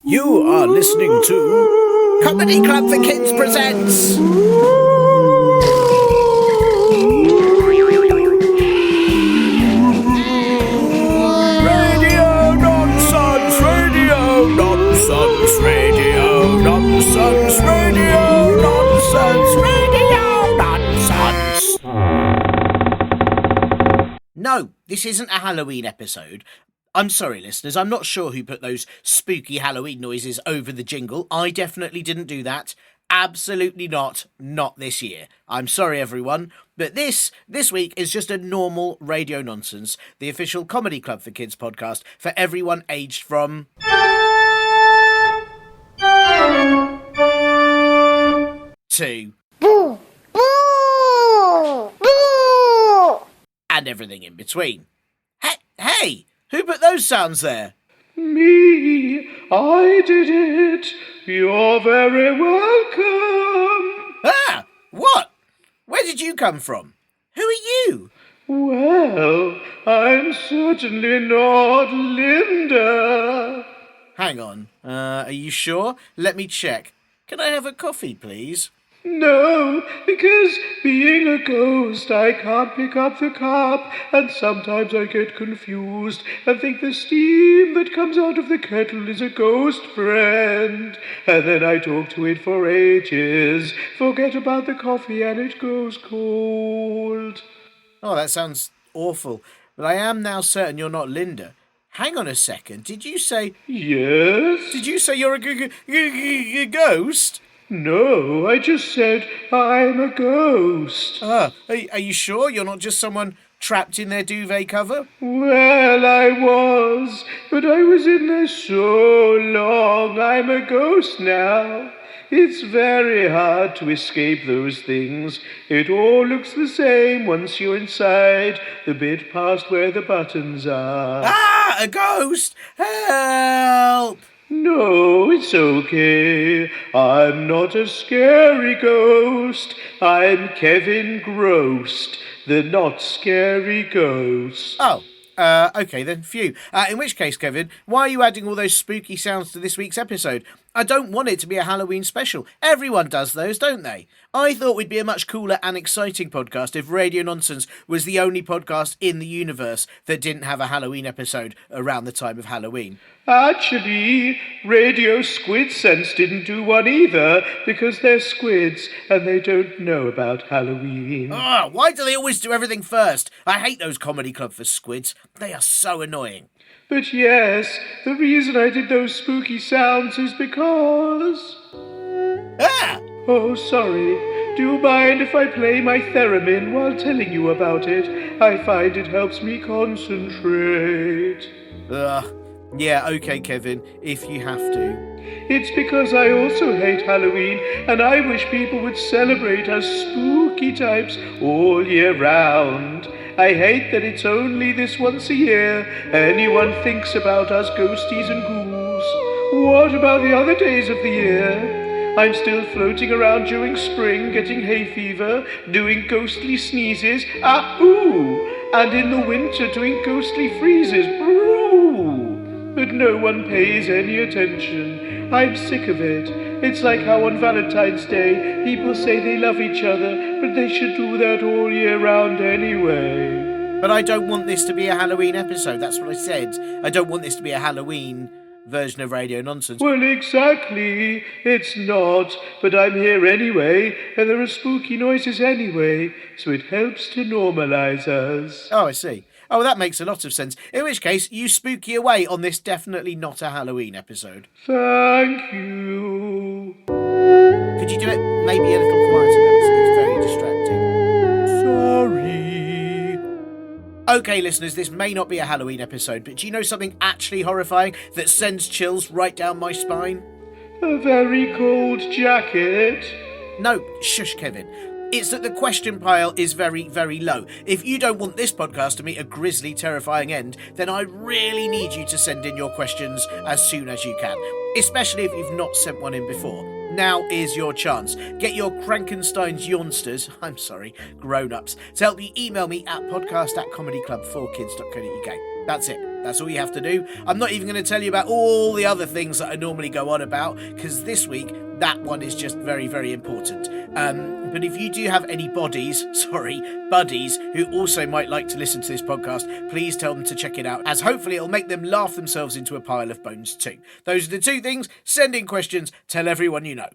You are listening to Comedy Club for Kids presents Radio Nonsense, Radio Nonsense, Radio Nonsense, Radio Nonsense, Radio Nonsense. No, this isn't a Halloween episode. I'm sorry, listeners, I'm not sure who put those spooky Halloween noises over the jingle. I definitely didn't do that. Absolutely not this year. I'm sorry, everyone, but this week is just a normal Radio Nonsense, the official Comedy Club for Kids podcast for everyone aged from... to... Boo! Boo! Boo! and everything in between. Hey! Who put those sounds there? Me, I did it. You're very welcome. Ah! What? Where did you come from? Who are you? Well, I'm certainly not Linda. Hang on. Are you sure? Let me check. Can I have a coffee, please? No, because being a ghost, I can't pick up the cup, and sometimes I get confused and think the steam that comes out of the kettle is a ghost friend. And then I talk to it for ages, forget about the coffee, and it goes cold. Oh, that sounds awful. But I am now certain you're not Linda. Hang on a second. Did you say... Yes? Did you say you're a ghost? No, I just said I'm a ghost. Are you sure you're not just someone trapped in their duvet cover? Well, I was, but I was in there so long. I'm a ghost now. It's very hard to escape those things. It all looks the same once you're inside, the bit past where the buttons are. Ah, a ghost! Help! No, it's okay. I'm not a scary ghost. I'm Kevin Grost, the not scary ghost. Oh, okay then, phew. In which case, Kevin, why are you adding all those spooky sounds to this week's episode? I don't want it to be a Halloween special. Everyone does those, don't they? I thought we'd be a much cooler and exciting podcast if Radio Nonsense was the only podcast in the universe that didn't have a Halloween episode around the time of Halloween. Actually, Radio Squid Sense didn't do one either, because they're squids and they don't know about Halloween. Why do they always do everything first? I hate those comedy club for squids. They are so annoying. But yes, the reason I did those spooky sounds is because... Ah! Oh, sorry. Do you mind if I play my theremin while telling you about it? I find it helps me concentrate. Yeah, okay, Kevin, if you have to. It's because I also hate Halloween, and I wish people would celebrate us spooky types all year round. I hate that it's only this once a year anyone thinks about us ghosties and ghouls. What about the other days of the year? I'm still floating around during spring, getting hay fever, doing ghostly sneezes, and in the winter doing ghostly freezes, but no one pays any attention. I'm sick of it. It's like how on Valentine's Day people say they love each other, but they should do that all year round anyway. But I don't want this to be a Halloween episode, that's what I said. I don't want this to be a Halloween version of Radio Nonsense. Well, exactly. It's not, but I'm here anyway, and there are spooky noises anyway, so it helps to normalise us. Oh, I see. Oh, that makes a lot of sense. In which case, you spooky away on this definitely not a Halloween episode. Thank you. Could you do it maybe a little quieter? It's very distracting. Sorry. Okay, listeners, this may not be a Halloween episode, but do you know something actually horrifying that sends chills right down my spine? A very cold jacket. No, shush, Kevin. It's that the question pile is very, very low. If you don't want this podcast to meet a grisly, terrifying end, then I really need you to send in your questions as soon as you can, especially if you've not sent one in before. Now is your chance. Get your Frankenstein's yawnsters, grown-ups, to help you email me at podcast@comedyclub4kids.co.uk. That's it. That's all you have to do. I'm not even going to tell you about all the other things that I normally go on about, because this week, that one is just very, very important. But if you do have any buddies, who also might like to listen to this podcast, please tell them to check it out, as hopefully it'll make them laugh themselves into a pile of bones too. Those are the two things. Send in questions, tell everyone you know.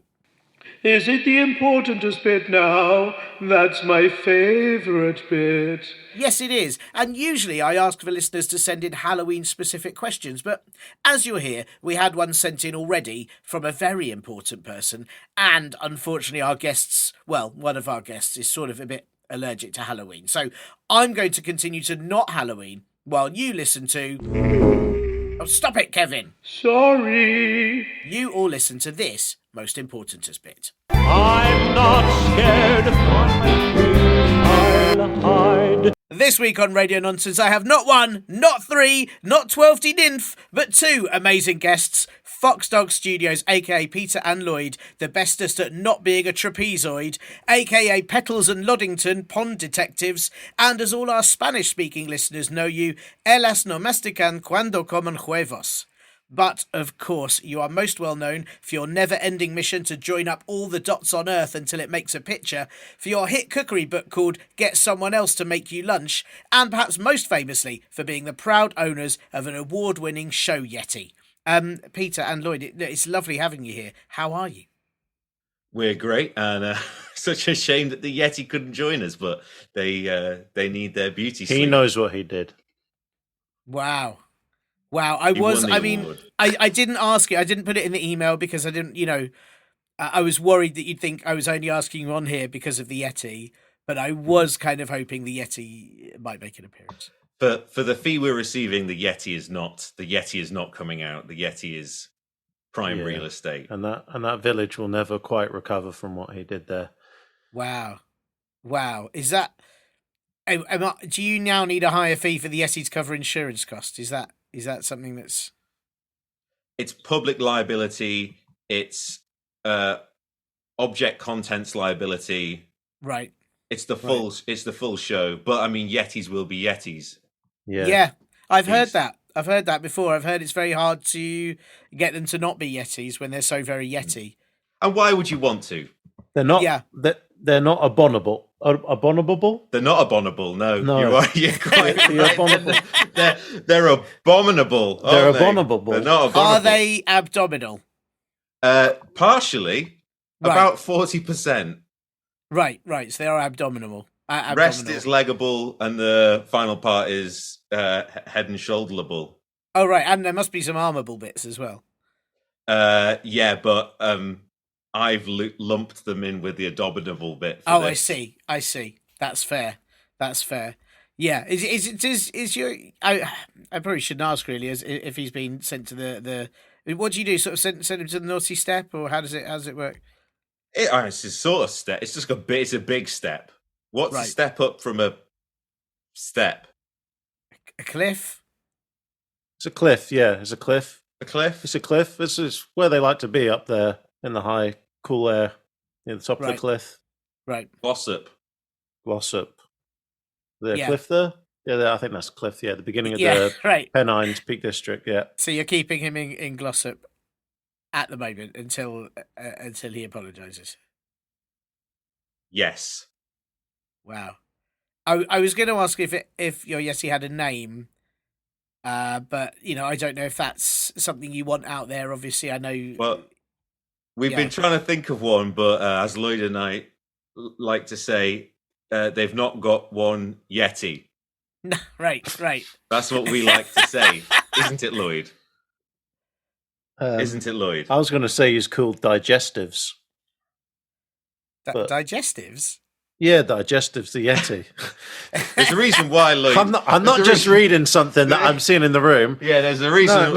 Is it the importantest bit now? That's my favourite bit. Yes, it is. And usually I ask for listeners to send in Halloween-specific questions, but as you'll hear, we had one sent in already from a very important person, and unfortunately one of our guests is sort of a bit allergic to Halloween. So I'm going to continue to not Halloween while you listen to... Oh, stop it, Kevin! Sorry. You all listen to this most importantest bit. I'm not scared of I'll hide. This week on Radio Nonsense, I have not one, not three, not 12 nymph, but two amazing guests. Foxdog Studios, aka Peter and Lloyd, the bestest at not being a trapezoid, aka Petals and Loddington, pond detectives, and as all our Spanish-speaking listeners know you, Elas no mastican cuando comen huevos. But, of course, you are most well known for your never-ending mission to join up all the dots on Earth until it makes a picture, for your hit cookery book called Get Someone Else to Make You Lunch, and perhaps most famously for being the proud owners of an award-winning show Yeti. Peter and Lloyd, it's lovely having you here. How are you? We're great, and such a shame that the Yeti couldn't join us, but they need their beauty sleep. He knows what he did. Wow. I didn't ask it. I didn't put it in the email because I didn't, I was worried that you'd think I was only asking you on here because of the Yeti, but I was kind of hoping the Yeti might make an appearance. For the fee we're receiving, the Yeti is not coming out. The Yeti is prime real estate. And that village will never quite recover from what he did there. Wow. Is that do you now need a higher fee for the Yeti to cover insurance costs? Is that something that's... It's public liability. It's object contents liability. Right. It's the full show. But I mean, Yetis will be Yetis. Yeah. I've heard that before. I've heard it's very hard to get them to not be Yetis when they're so very Yeti. And why would you want to? They're not. Yeah. They're not abominable. Abominable? They're not abominable. No. You're quite abominable. They're abominable. They're abominable. They're not abominable. Are they abdominal? Partially. Right. About 40%. Right. So they are abdominal. Rest is leggable, and the final part is head and shoulderable. Oh, right. And there must be some armable bits as well. Yeah, but I've lumped them in with the abominable bit. I see. That's fair. Yeah. Is your? I probably shouldn't ask really, if he's been sent to the. What do you do? Sort of send him to the naughty step, or how does it work? It's a sort of step. It's just it's a big step. What's a step up from a step? A cliff. It's a cliff. Yeah, it's a cliff. A cliff. It's a cliff. This is where they like to be, up there in the high, cool air near the top of the cliff. Right. Glossop. The cliff there? Yeah, I think that's a cliff. Yeah, the beginning of the Pennines Peak District. Yeah. So you're keeping him in Glossop at the moment until he apologises. Yes. Wow. I was going to ask if your Yeti had a name, but I don't know if that's something you want out there. Obviously, I know. Well, we've been trying to think of one, but as Lloyd and I like to say, they've not got one Yeti. No, right. That's what we like to say, isn't it, Lloyd? Isn't it, Lloyd? I was going to say he's called digestives. Digestives? Yeah, digestives, the Yeti. There's a reason why, Lloyd. I'm not just reading something that I'm seeing in the room. Yeah, there's a reason.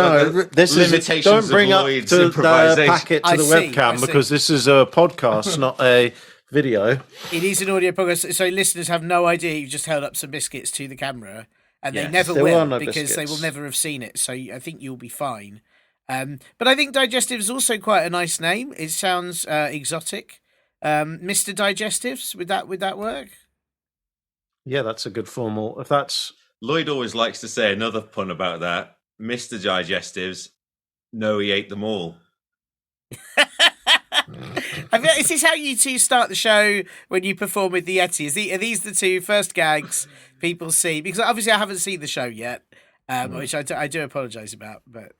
This is don't bring up to the packet to the webcam because this is a podcast, not a video. It is an audio podcast, so listeners have no idea you just held up some biscuits to the camera, and they never will because they will never have seen it. So I think you'll be fine. But I think Digestives is also quite a nice name. It sounds exotic. Mr. Digestives, would that work? Yeah, that's a good formal. If that's Lloyd always likes to say another pun about that. Mr. Digestives, no, he ate them all. Is this how you two start the show when you perform with the Yeti? Are these the two first gags people see? Because obviously I haven't seen the show yet, which I do apologise about. But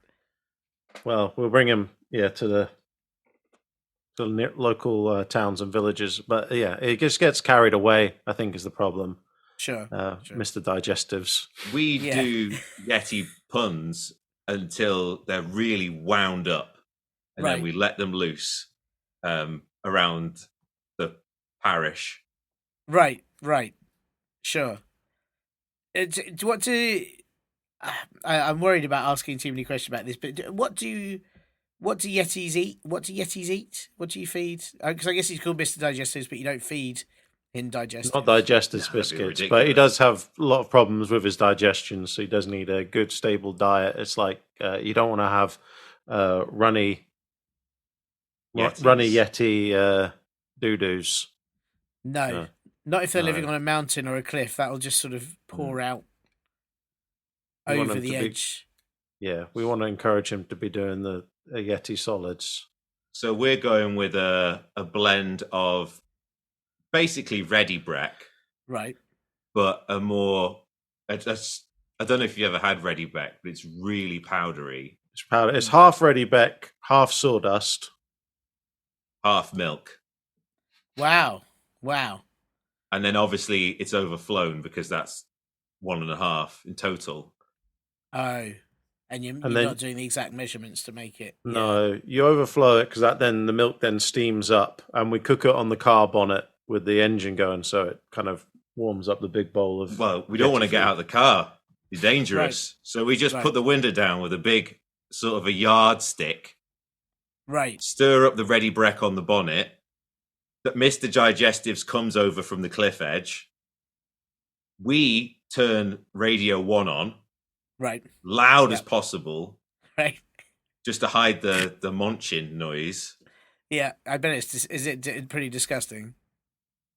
well, we'll bring him to the local towns and villages. But it just gets carried away, I think, is the problem. Sure. Mr. Digestives. We do Yeti puns until they're really wound up, and then we let them loose around the parish. Right. Sure. I'm worried about asking too many questions about this, but what do Yetis eat? What do Yetis eat? What do you feed? Because I guess he's called Mr. Digestives, but you don't feed him digestives. Not digestives biscuits, but he does have a lot of problems with his digestion, so he does need a good, stable diet. It's like you don't want to have runny Yeti doo-doos. No, not if they're living on a mountain or a cliff. That'll just sort of pour out over the edge. We want to encourage him to be doing the Yeti solids. So we're going with a blend of basically ready breck, right? But a more I don't know if you ever had ready breck, but it's really powdery. It's half ready breck, half sawdust, half milk. Wow. And then obviously it's overflown because that's 1.5 in total. Oh, and you're not doing the exact measurements to make it. No, you overflow it because then the milk then steams up, and we cook it on the car bonnet with the engine going, so it kind of warms up the big bowl of. Well, we don't want to get out of the car; it's dangerous. Right. So we just put the window down with a big sort of a yardstick. Right. Stir up the ready breck on the bonnet. That Mr. Digestives comes over from the cliff edge. We turn Radio 1 on. Right. Loud as possible. Right. Just to hide the munching noise. Yeah, I bet is it pretty disgusting?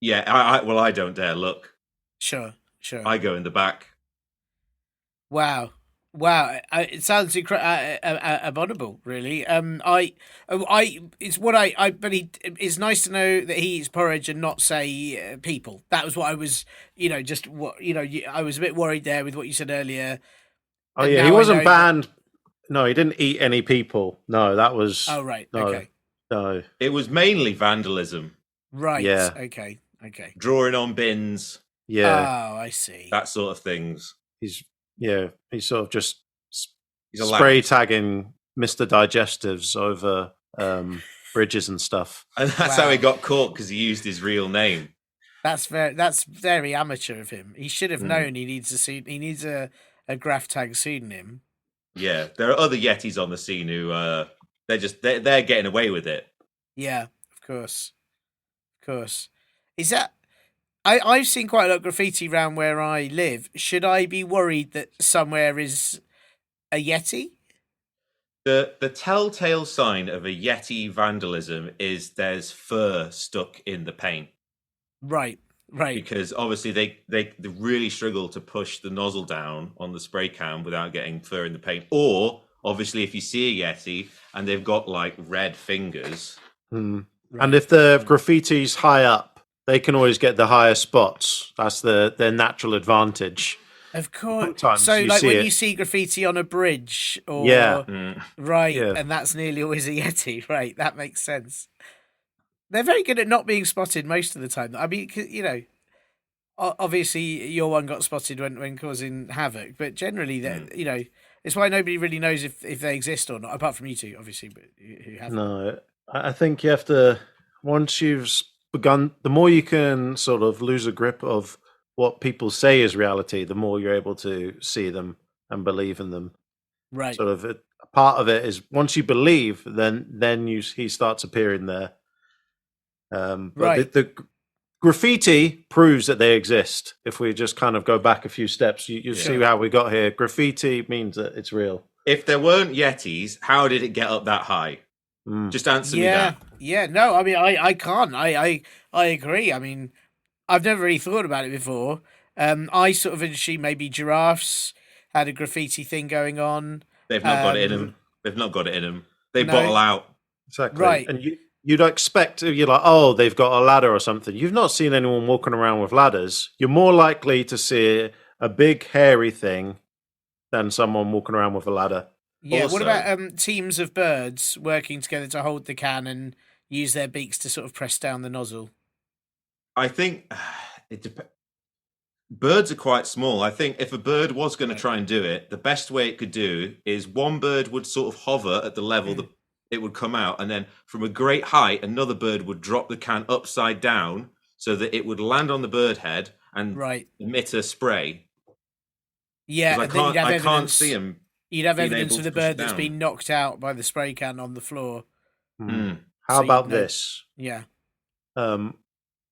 Yeah, I don't dare look. Sure. I go in the back. Wow. It sounds abominable, really. It's nice to know that he eats porridge and not say people. That was what I was, I was a bit worried there with what you said earlier. Oh yeah, he wasn't banned. No, he didn't eat any people. No, that was. Oh right. No, okay. No, it was mainly vandalism. Right. Yeah. Okay. Drawing on bins. Yeah. Oh, I see. That sort of things. He's sort of just spray tagging Mr. Digestives over bridges and stuff. And that's how he got caught, because he used his real name. That's very amateur of him. He should have known he needs a graph tag pseudonym. Yeah, there are other Yetis on the scene who they're getting away with it. Yeah, of course. Is that? I've seen quite a lot of graffiti around where I live. Should I be worried that somewhere is a Yeti? The telltale sign of a Yeti vandalism is there's fur stuck in the paint. Right. Because obviously they really struggle to push the nozzle down on the spray can without getting fur in the paint. Or obviously if you see a Yeti and they've got like red fingers. Right. And if the graffiti's high up, they can always get the higher spots. That's their natural advantage. Of course. Sometimes so like when you see graffiti on a bridge or right, and that's nearly always a Yeti, right? That makes sense. They're very good at not being spotted most of the time. I mean, obviously your one got spotted when causing havoc, but generally, it's why nobody really knows if they exist or not, apart from you two, obviously, but who haven't. No, I think you have to, once you've begun, the more you can sort of lose a grip of what people say is reality, the more you're able to see them and believe in them. Right. Sort of a part of it is once you believe, then he starts appearing there. But the graffiti proves that they exist. If we just kind of go back a few steps, you see how we got here. Graffiti means that it's real. If there weren't Yetis, how did it get up that high? Just answer me that. Yeah, no, I mean, I can't. I agree. I mean, I've never really thought about it before. I sort of assume maybe giraffes had a graffiti thing going on. They've not got it in them. They've not got it in them. They No. bottle out. Exactly. Right. And you'd expect, you're like, oh, they've got a ladder or something. You've not seen anyone walking around with ladders. You're more likely to see a big hairy thing than someone walking around with a ladder. Yeah. Also- What about teams of birds working together to hold the can and use their beaks to sort of press down the nozzle? I think it depends. Birds are quite small. I think if a bird was going to try and do it, the best way it could do is one bird would sort of hover at the level that it would come out, and then from a great height, another bird would drop the can upside down so that it would land on the bird head and emit a spray. Yeah, 'Cause and then you'd have I evidence. can't see him. You'd have being evidence able of to the push bird it that's down. been knocked out by the spray can on the floor. How So about you'd know. this? Yeah.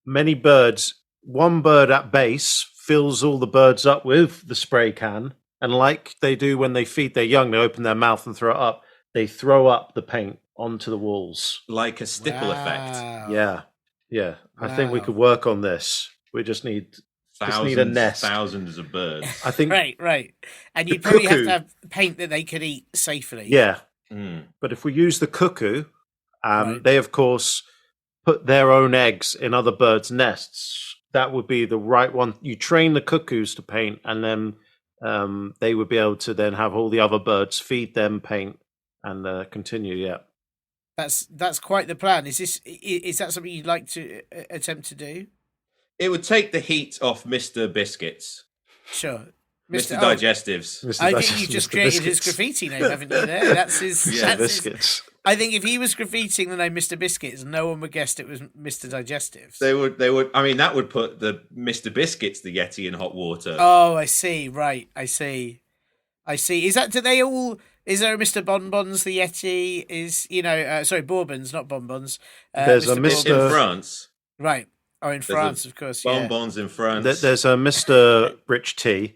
Many birds, one bird at base fills all the birds up with the spray can, and like they do when they feed their young, they open their mouth and throw it up. They throw up the paint onto the walls. Like a stipple effect. Yeah. I think we Wow. could work on this. We just need a nest. Thousands of birds. I think Right. And The you'd probably have cuckoo. to have paint that they could eat safely. Yeah. Mm. But if we use the cuckoo, Right. they of course put their own eggs in other birds' nests. That would be the right one. You train the cuckoos to paint, and then they would be able to then have all the other birds feed them paint and continue. Yeah. That's quite the plan. Is that something you'd like to attempt to do? It would take the heat off Mr. Biscuits. Sure. Mr. Oh, Digestives. Mr. I Digest- think you just Mr. created his Biscuits. graffiti name, haven't you? There, that's his. Yeah, that's his- Biscuits. I think if he was graffitiing the name Mr. Biscuits, no one would guess it was Mr. Digestives. They would. I mean, that would put the Mr. Biscuits, the Yeti, in hot water. Oh, I see. Right, I see. Is that? Do they all? Is there a Mr. Bonbons the Yeti? Sorry, Bourbons, not Bonbons. There's a It's Mr. in France. Right. Oh, in France, of course. Yeah. Bonbons in France. There's a Mr. Rich Tea.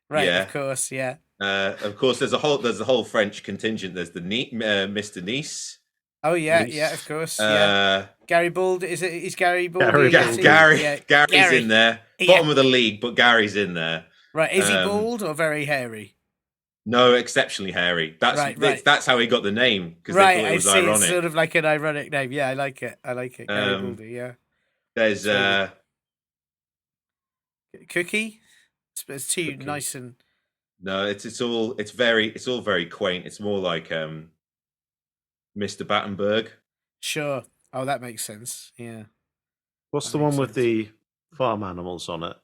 Right. Yeah. Of course. Yeah. Of course, there's a whole French contingent. There's the Mr. Nice. Oh yeah. Nice. Yeah. Of course. Yeah. Gary Bald. Is Gary Bald? Gary, the Yeti? Gary, Yeah, Gary's Gary. in there. Yeah. Bottom of the league, but Gary's in there. Right. Is he Um, bald or very hairy? No, exceptionally hairy. Right. That's how he got the name, because Right. they thought it I was see. ironic. It's sort of like an ironic name. Yeah, I like it. Gary Baldy. Yeah. There's Cookie. It's too Cookie. nice and. no, it's all very quaint. It's more like Mr. Battenberg. Sure. Oh, that makes sense. Yeah. What's That the one makes with sense. the farm animals on it?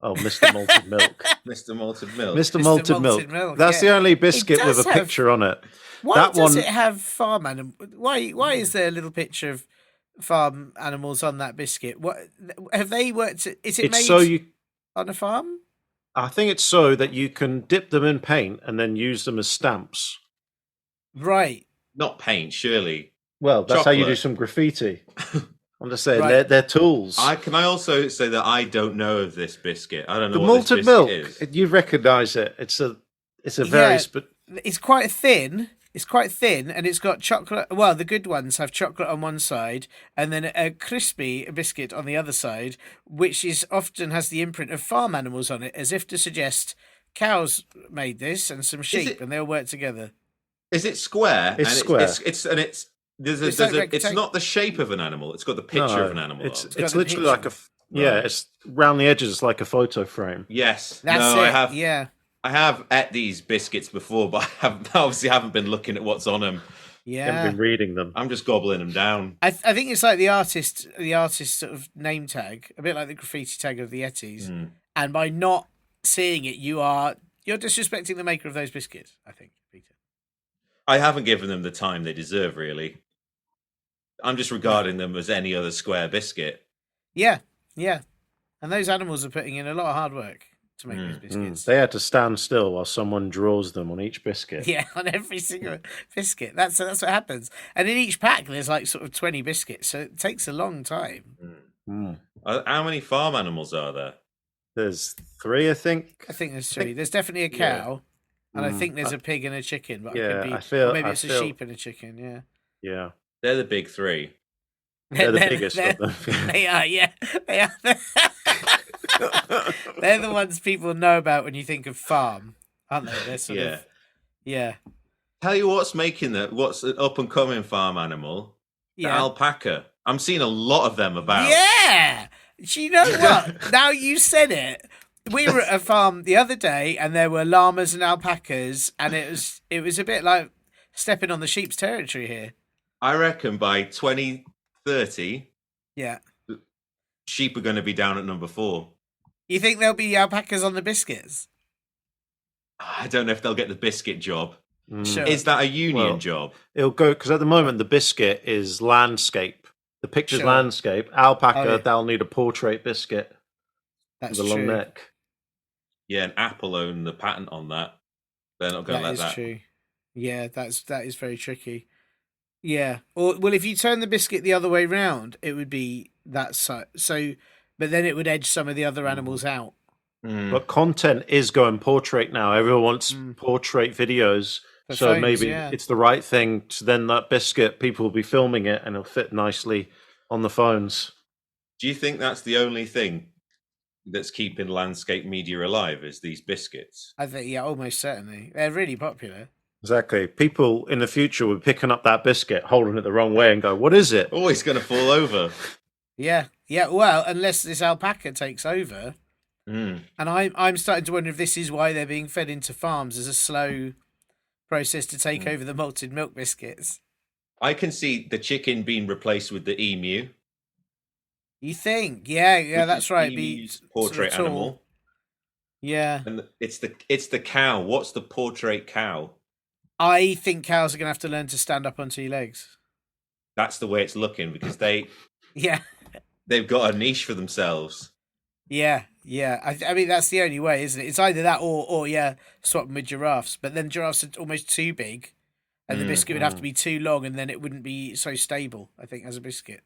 Oh, Mr. Malted Milk. Mr. Malted Milk. Mr. Mr. Malted Malted Milk. Milk, That's yeah. the only biscuit with does a have- picture on it. Why That does one- it have farm animal? Why is there a little picture of farm animals on that biscuit? What have they worked? Is it It's made so you. on a farm? I think it's so that you can dip them in paint and then use them as stamps. Right. Not paint, surely. Well, that's how you do Chocolate. some graffiti. I'm just saying Right. they're tools. Can I also say that I don't know of this biscuit. I don't know The what malted this milk, biscuit is. you recognise it. It's a very Yeah. It's quite thin. It's quite thin, and it's got chocolate. Well, the good ones have chocolate on one side, and then a crispy biscuit on the other side, which is often has the imprint of farm animals on it, as if to suggest cows made this and some sheep, it- and they all work together. Is it square? It's And square. It's like not the shape of an animal. It's got the picture of an animal. It's on. got it's the literally like picture. it's round the edges. It's like a photo frame. Yes. That's no, it. I have. Yeah. I have ate these biscuits before, but I haven't been looking at what's on them. You Yeah. haven't been reading them. I'm just gobbling them down. I think it's like the artist sort of name tag, a bit like the graffiti tag of the Yetis. Mm. And by not seeing it, you're disrespecting the maker of those biscuits, I think, Peter. I haven't given them the time they deserve, really. I'm just regarding them as any other square biscuit. Yeah, yeah. And those animals are putting in a lot of hard work to make these biscuits. They had to stand still while someone draws them on each biscuit. Yeah, on every single biscuit. That's what happens. And in each pack, there's like sort of 20 biscuits, so it takes a long time. Mm. How many farm animals are there? There's 3, I think. I think there's 3. There's definitely a cow, and I think there's a pig and a chicken. But Yeah, it could be, I feel- or maybe I it's a feel- sheep and a chicken. Yeah, Yeah, They're the big 3. they're the biggest they're- of them. They are, yeah, they are. They're the ones people know about when you think of farm, aren't they? They're sort of yeah. Tell you what's what's an up and coming farm animal? The Yeah. alpaca. I'm seeing a lot of them about. Yeah. Do you know what? Now you said it. We were at a farm the other day, and there were llamas and alpacas, and it was a bit like stepping on the sheep's territory here. I reckon by 2030, Yeah. sheep are going to be down at number 4. You think there'll be alpacas on the biscuits? I don't know if they'll get the biscuit job. Sure. Is that a union job? It'll go because at the moment the biscuit is landscape. The picture's Sure. landscape. Alpaca, Oh, yeah. they'll need a portrait biscuit That's with a long true. neck. Yeah, and Apple own the patent on that. They're not going to That let is that. true. Yeah, that is very tricky. Yeah. Or well, if you turn the biscuit the other way round, it would be that so. But then it would edge some of the other animals out. But content is going portrait now. Everyone wants portrait videos. For So phones, maybe yeah. it's the right thing to then that biscuit, people will be filming it and it'll fit nicely on the phones. Do you think that's the only thing that's keeping landscape media alive is these biscuits? I think, yeah, almost certainly. They're really popular. Exactly. People in the future will be picking up that biscuit, holding it the wrong way and go, what is it? Oh, it's going to fall over. Yeah. Yeah, well, unless this alpaca takes over. And I'm starting to wonder if this is why they're being fed into farms as a slow process to take over the malted milk biscuits. I can see the chicken being replaced with the emu. You think? Yeah, which that's is right. emu's Be portrait sort of tall. animal. Yeah. And it's the cow. What's the portrait cow? I think cows are going to have to learn to stand up on 2 legs. That's the way it's looking because Yeah. they've got a niche for themselves. Yeah. I mean, that's the only way, isn't it? It's either that or swap them with giraffes. But then giraffes are almost too big, and the biscuit would have to be too long, and then it wouldn't be so stable, I think, as a biscuit.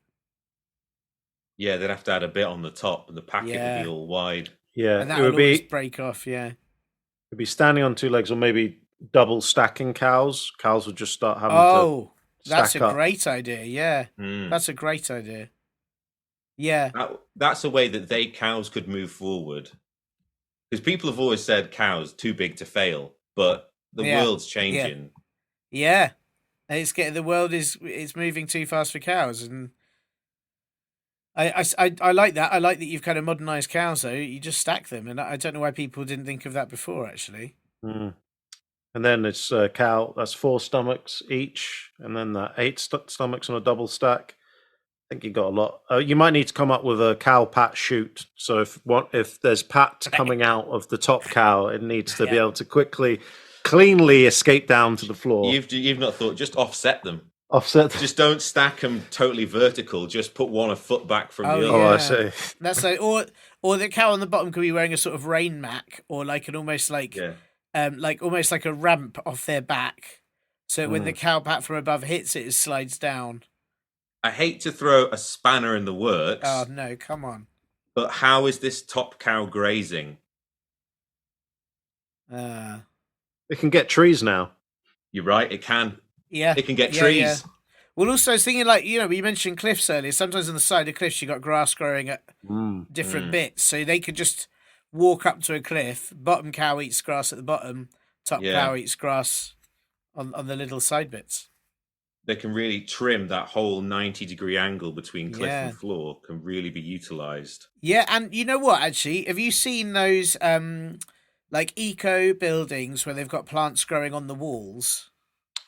Yeah, they'd have to add a bit on the top, and the packet would be all wide. Yeah, And that it would would always be break off, yeah. it'd be standing on 2 legs or maybe double stacking cows. Cows would just start having Oh, to that's stack a up. great idea, yeah. Mm. That's a great idea. Yeah. That's a way that cows could move forward. Because people have always said cows too big to fail, but the world's changing. Yeah. The world is moving too fast for cows, and I like that. I like that you've kind of modernized cows, though. You just stack them, and I don't know why people didn't think of that before, actually. And then it's cow. That's 4 stomachs each, and then that 8 stomachs on a double stack. I think you got a lot. You might need to come up with a cow pat chute. So if there's pat coming out of the top cow, it needs to be able to cleanly escape down to the floor. You've not thought, just offset them. Offset. Just don't stack them totally vertical. Just put one a foot back from the other. Oh, I see. That's like, or the cow on the bottom could be wearing a sort of rain mac, or like an almost like almost like a ramp off their back. So when the cow pat from above hits it slides down. I hate to throw a spanner in the works. Oh no, come on. But how is this top cow grazing? It can get trees now. You're right, it can. Yeah. It can get trees. Yeah. Well, also, I was thinking, like, we mentioned cliffs earlier. Sometimes on the side of cliffs, you got grass growing at different bits. So they could just walk up to a cliff. Bottom cow eats grass at the bottom. Top cow eats grass on the little side bits. They can really trim that whole 90-degree angle between cliff and floor, can really be utilized. Yeah, and you know what, actually? Have you seen those, like, eco buildings where they've got plants growing on the walls?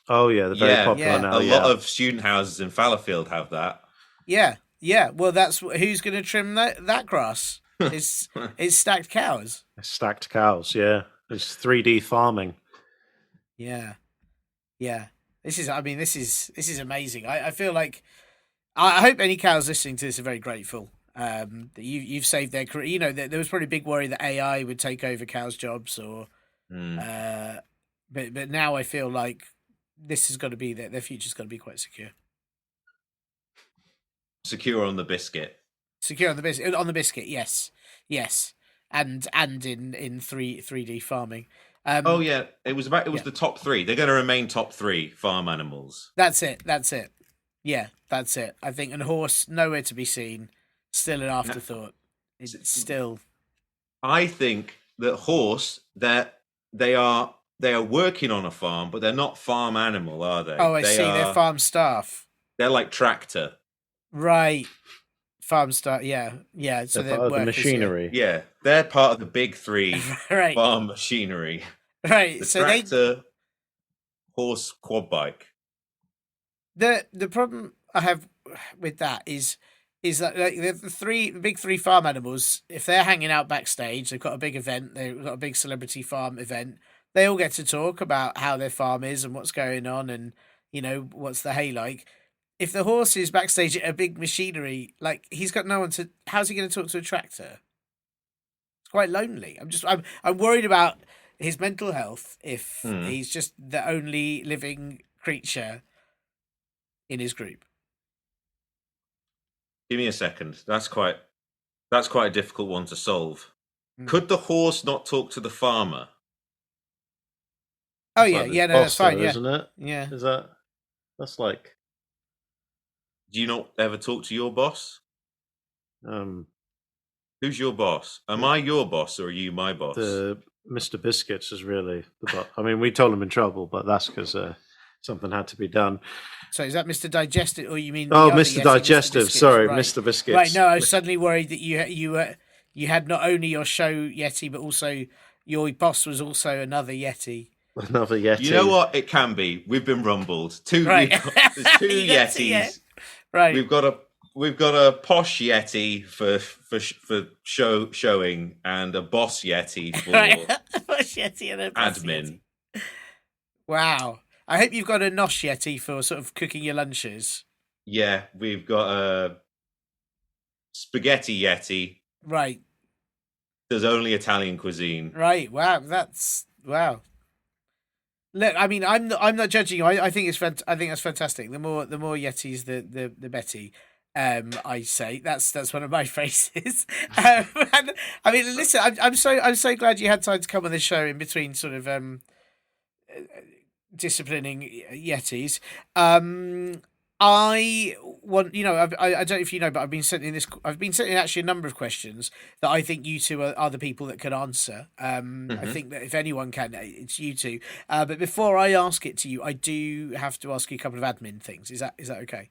Oh, yeah, they're very popular now. A lot of student houses in Fallowfield have that. Yeah. Well, that's who's going to trim that grass? It's stacked cows. Stacked cows, yeah. It's 3D farming. Yeah. This is amazing. I feel like I hope any cows listening to this are very grateful that you've saved their career. There was probably a big worry that AI would take over cows' jobs, but now I feel like this has got to be their future's got to be quite secure. Secure on the biscuit. Secure on the biscuit, yes, and in 3D farming. It was the top 3. They're going to remain top 3 farm animals. That's it. Yeah, that's it. I think, and horse nowhere to be seen. Still an afterthought. It's still. I think that horse they are working on a farm, but they're not farm animal, are they? Oh, I see. They're farm staff. They're like tractor. Right. Farm staff. Yeah. So they're part of the machinery. Yeah, they're part of the big three right. farm machinery. Right. The so tractor, horse, quad bike. The problem I have with that is that like, the big three farm animals, if they're hanging out backstage, they've got a big event, they've got a big celebrity farm event, they all get to talk about how their farm is and what's going on and, what's the hay like. If the horse is backstage at a big machinery, like he's got no one to, how's he going to talk to a tractor? It's quite lonely. I'm worried about his mental health if he's just the only living creature in his group. Give me a second. That's quite a difficult one to solve. Could the horse not talk to the farmer? Oh yeah, no, that's fine. Isn't it? Yeah. That's like. Do you not ever talk to your boss? Who's your boss? Am I your boss or are you my boss? The Mr. Biscuits is really the boss. I mean, we told him in trouble, but that's because something had to be done. So is that Mr. Digestive, or you mean? Oh, Mr. Digestive. Mr. Sorry, right. Mr. Biscuits. Right. No, I was suddenly worried that you had not only your show Yeti, but also your boss was also another Yeti. Another Yeti. You know what? It can be. We've been rumbled. Right. There's two Yetis. Right. We've got a posh Yeti for showing and a boss Yeti for Posh Yeti and a boss admin. Yeti. Wow. I hope you've got a nosh Yeti for sort of cooking your lunches. Yeah, we've got a spaghetti Yeti. Right. There's only Italian cuisine. Right. Wow. Wow. Look, I mean, I'm not judging you. I think I think that's fantastic. The more Yetis, the better. I say that's one of my phrases. And, I mean, listen, I'm so glad you had time to come on this show in between sort of disciplining Yetis. I want, I don't know if you know, but I've been sent in actually a number of questions that I think you two are the people that can answer. I think that if anyone can, it's you two. But before I ask it to you, I do have to ask you a couple of admin things. Is that okay?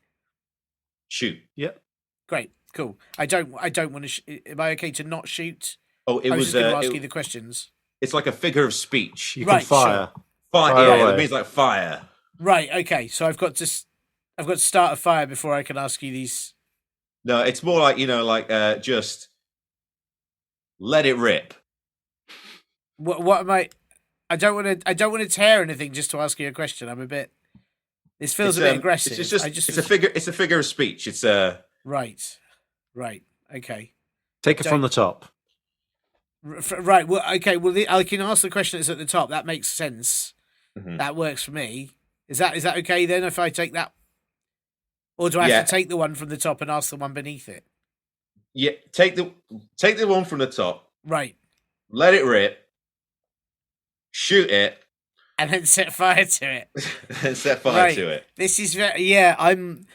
Shoot. Yep. Great. Cool. I don't want to. Am I okay to not shoot? Oh, I was just going to ask you the questions. It's like a figure of speech. You can fire. Sure. Fire. Yeah, away. it means like fire. Right. Okay. So I've got to start a fire before I can ask you these. No, it's more like just let it rip. What am I? I don't want to tear anything just to ask you a question. I'm a bit. This feels a bit aggressive. It's a figure of speech. It's right. Okay. Take it from the top. Right. Well, okay. Well, I can ask the question that's at the top. That makes sense. Mm-hmm. That works for me. Is that okay then? If I take that, or do I have to take the one from the top and ask the one beneath it? Yeah. Take the one from the top. Right. Let it rip. Shoot it. And then set fire to it. And set fire to it. This is very. Yeah. I'm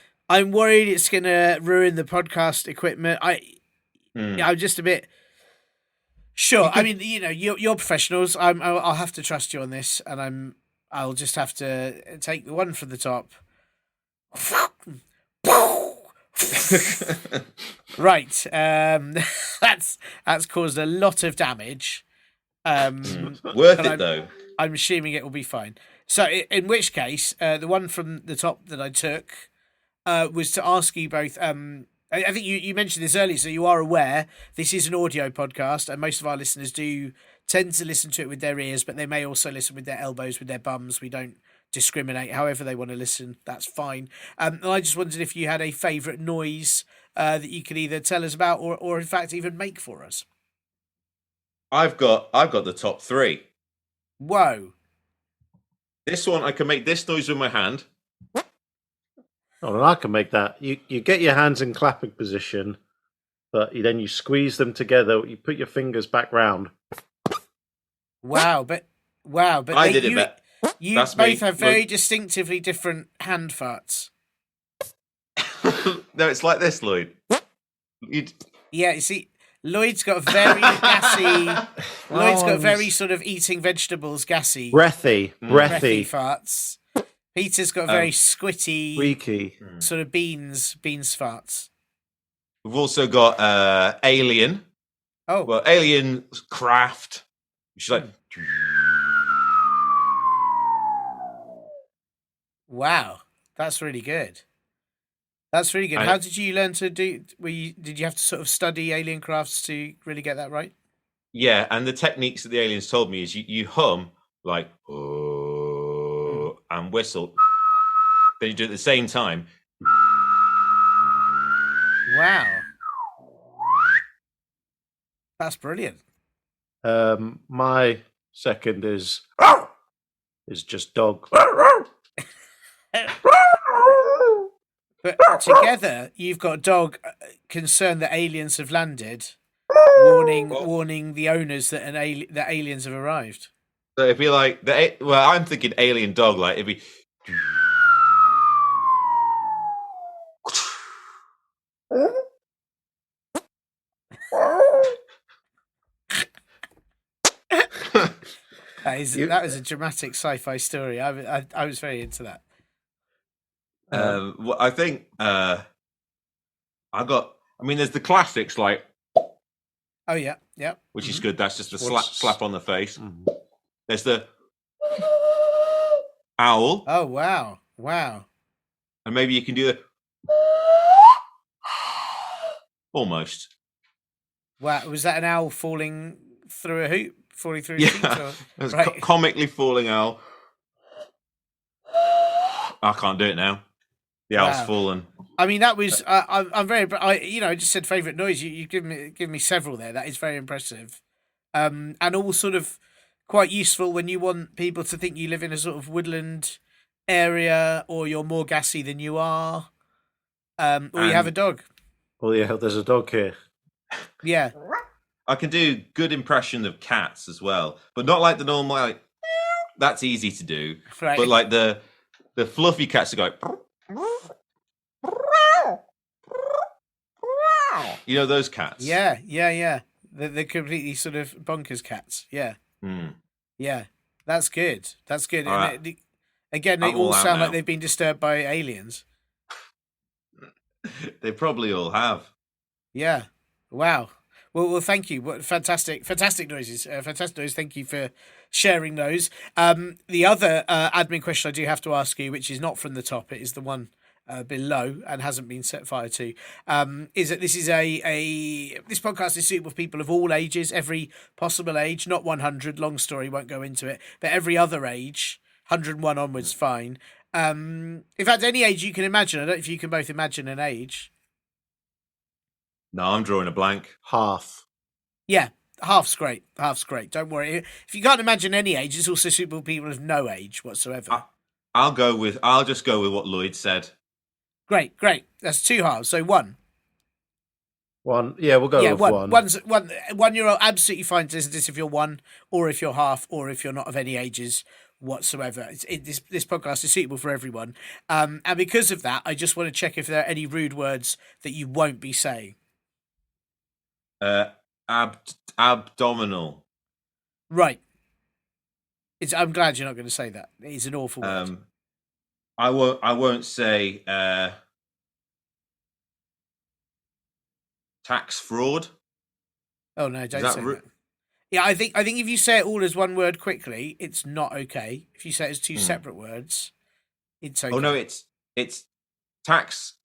worried it's gonna ruin the podcast equipment. I'm just a bit. Sure. I mean, you're professionals. I'll have to trust you on this, and I'll just have to take the one from the top. Right. That's caused a lot of damage. Worth it though. I'm assuming it will be fine. So, in which case, the one from the top that I took was to ask you both. I think you mentioned this earlier, so you are aware this is an audio podcast, and most of our listeners do tend to listen to it with their ears, but they may also listen with their elbows, with their bums. We don't discriminate. However they want to listen, that's fine. And I just wondered if you had a favourite noise that you could either tell us about or in fact even make for us. I've got the top three. Whoa. This one, I can make this noise with my hand. Oh, and I can make that. You get your hands in clapping position, but then you squeeze them together. You put your fingers back round. Wow, but I did it. You both have very distinctively different hand farts. No, it's like this, Lloyd. Yeah, you see, Lloyd's got a very gassy. Lloyd's got Oh, very sort of eating vegetables, gassy, breathy, breathy farts. Peter's got very squitty, squeaky. sort of beans farts. We've also got Alien. Oh, Well, Alien Craft. She's like, wow, that's really good. That's really good. How did you learn to do? Did you have to sort of study alien crafts to really get that right? yeah, and the techniques that the aliens told me is you hum like oh, and whistle, then you do it at the same time. Wow, that's brilliant. My second is just dog. But together, you've got dog concerned that aliens have landed, warning the owners that that aliens have arrived. So it'd be like well, I'm thinking alien dog. Like it'd be. That was a dramatic sci-fi story. I was very into that. Well, I think I mean, there's the classics like. Oh yeah, yeah. Which is good. That's just a slap on the face. There's the owl. Oh wow, wow. And maybe you can do the almost. Wow, was that an owl falling through a hoop? Falling through a hoop? Yeah, it's comically falling owl. I can't do it now. The owl's fallen. I mean, that was. I'm very. I just said favourite noise. You give me several there. That is very impressive, and all sort of quite useful when you want people to think you live in a sort of woodland area, or you're more gassy than you are, or you have a dog. Well, yeah, there's a dog here. Yeah. I can do good impression of cats as well, but not like the normal. Like, that's easy to do, Right. But like the fluffy cats that go. You know those cats? Yeah. The completely sort of bonkers cats. Yeah. Yeah. That's good. That's good. Right. And again, they I'm all all out sound now. like they've been disturbed by aliens. They probably all have. Yeah. Wow. Well, thank you. What fantastic noises. Fantastic noise. Thank you for sharing those. The other admin question I do have to ask you, which is not from the top, it is the one below and hasn't been set fire to, is that this is this podcast is suitable for people of all ages, every possible age, not 100. Long story, won't go into it, but every other age, 101 onwards, fine. In fact, any age you can imagine. I don't know if you can both imagine an age. No, I'm drawing a blank. Half. Yeah, half's great. Don't worry. If you can't imagine any age, it's also suitable for people of no age whatsoever. I'll just go with what Lloyd said. Great. That's two halves. So one. One. Yeah, we'll go with one. 1 year old, absolutely fine to this if you're one, or if you're half, or if you're not of any ages whatsoever. This podcast is suitable for everyone. And because of that, I just want to check if there are any rude words that you won't be saying. Abdominal. Right. I'm glad you're not going to say that. It's an awful word. I won't say tax fraud. Oh no, don't say that. Yeah, I think if you say it all as one word quickly, it's not okay. If you say it as two separate words, it's okay. Oh no, it's tax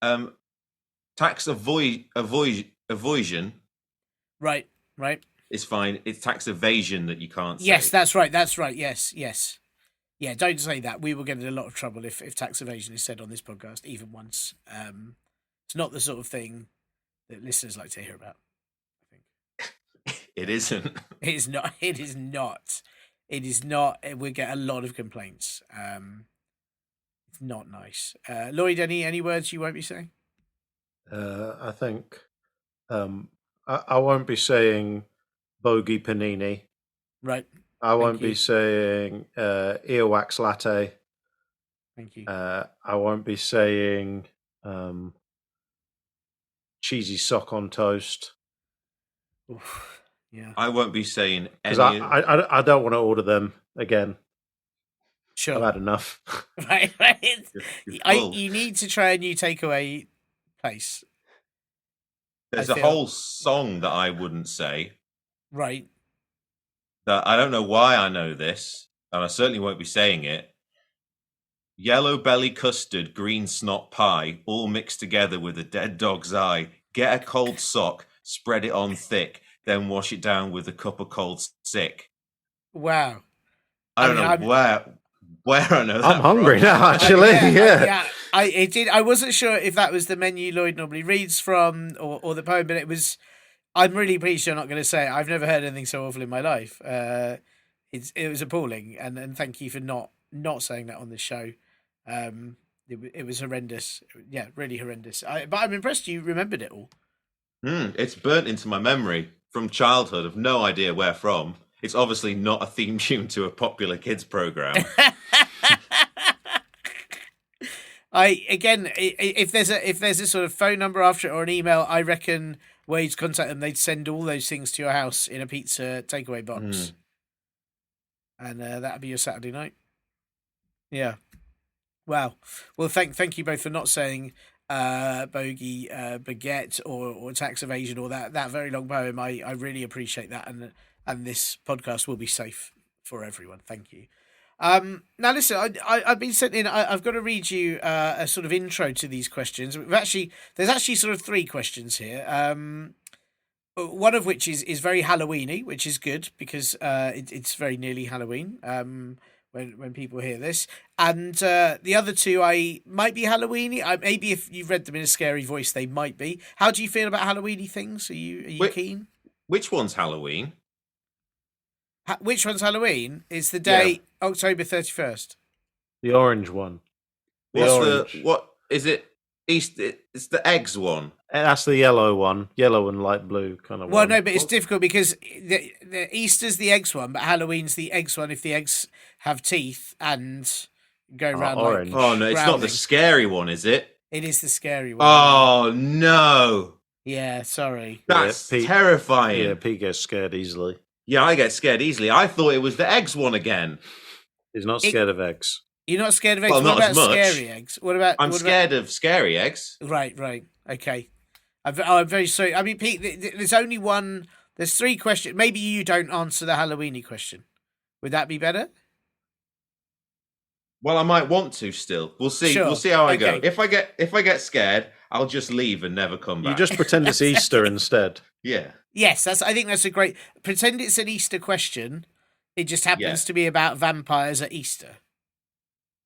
avoidance. Right. It's fine. It's tax evasion that you can't say. Yes, that's right. Yes. Yeah, don't say that. We will get in a lot of trouble if tax evasion is said on this podcast, even once. It's not the sort of thing that listeners like to hear about, I think. It isn't. It is not. It is not. It is not. We get a lot of complaints. It's not nice. Lloyd, any words you won't be saying? I think I won't be saying bogey panini. Right. I won't be saying earwax latte. Thank you. I won't be saying cheesy sock on toast. Oof. Yeah, I won't be saying Because any. I don't want to order them again. sure. I've had enough. Right. You're full. You need to try a new takeaway place. There's I a feel- whole song that I wouldn't say. Right. That I don't know why I know this, and I certainly won't be saying it. Yellow belly custard, green snot pie, all mixed together with a dead dog's eye. Get a cold sock, spread it on thick, then wash it down with a cup of cold sick. Wow. I don't know where I know that. I'm hungry from. now, actually. Yeah. I wasn't sure if that was the menu Lloyd normally reads from or the poem, but it was. I'm really pleased you're not going to say it. I've never heard anything so awful in my life. It was appalling, and thank you for not saying that on the show. It was horrendous. Yeah, really horrendous. But I'm impressed you remembered it all. It's burnt into my memory from childhood. I've no idea where from. It's obviously not a theme tune to a popular kids program. If there's a sort of phone number after it or an email, I reckon ways to contact them, they'd send all those things to your house in a pizza takeaway box, and that'd be your Saturday night. Yeah. Wow. Well, thank you both for not saying bogey, baguette, or tax evasion, or that very long poem. I really appreciate that, and this podcast will be safe for everyone. Thank you. Now listen, I've been sent in. I've got to read you a sort of intro to these questions. There's actually sort of 3 questions here. One of which is very Halloweeny, which is good because it's very nearly Halloween. When people hear this, and the other 2 I might be Halloweeny. Maybe if you've read them in a scary voice, they might be. How do you feel about Halloweeny things? Are you keen? Which one's Halloween? Which one's Halloween? It's the day October 31st. The orange one. What is it? It's the eggs one. That's the yellow one. Yellow and light blue kind of Well, one. no, but it's difficult because the Easter's the eggs one, but Halloween's the eggs one if the eggs have teeth and go around orange. like Oh no, it's not growling. the scary one, is it? It is the scary one. Oh no. Yeah, sorry. That's Pete- terrifying. Yeah, Pete gets scared easily. Yeah, I get scared easily. I thought it was the eggs one again. He's not scared of eggs. You're not scared of eggs? Well, what not as about much. scary eggs? What about... I'm scared of scary eggs. Right. Okay. I'm very sorry. I mean, Pete, there's only one... There's 3 questions. Maybe you don't answer the Halloweeny question. Would that be better? Well, I might want to still. We'll see. Sure. We'll see how I go. Okay. If I get scared, I'll just leave and never come back. You just pretend it's Easter instead. Yeah. Yes, I think that's a great... Pretend it's an Easter question. It just happens to be about vampires at Easter.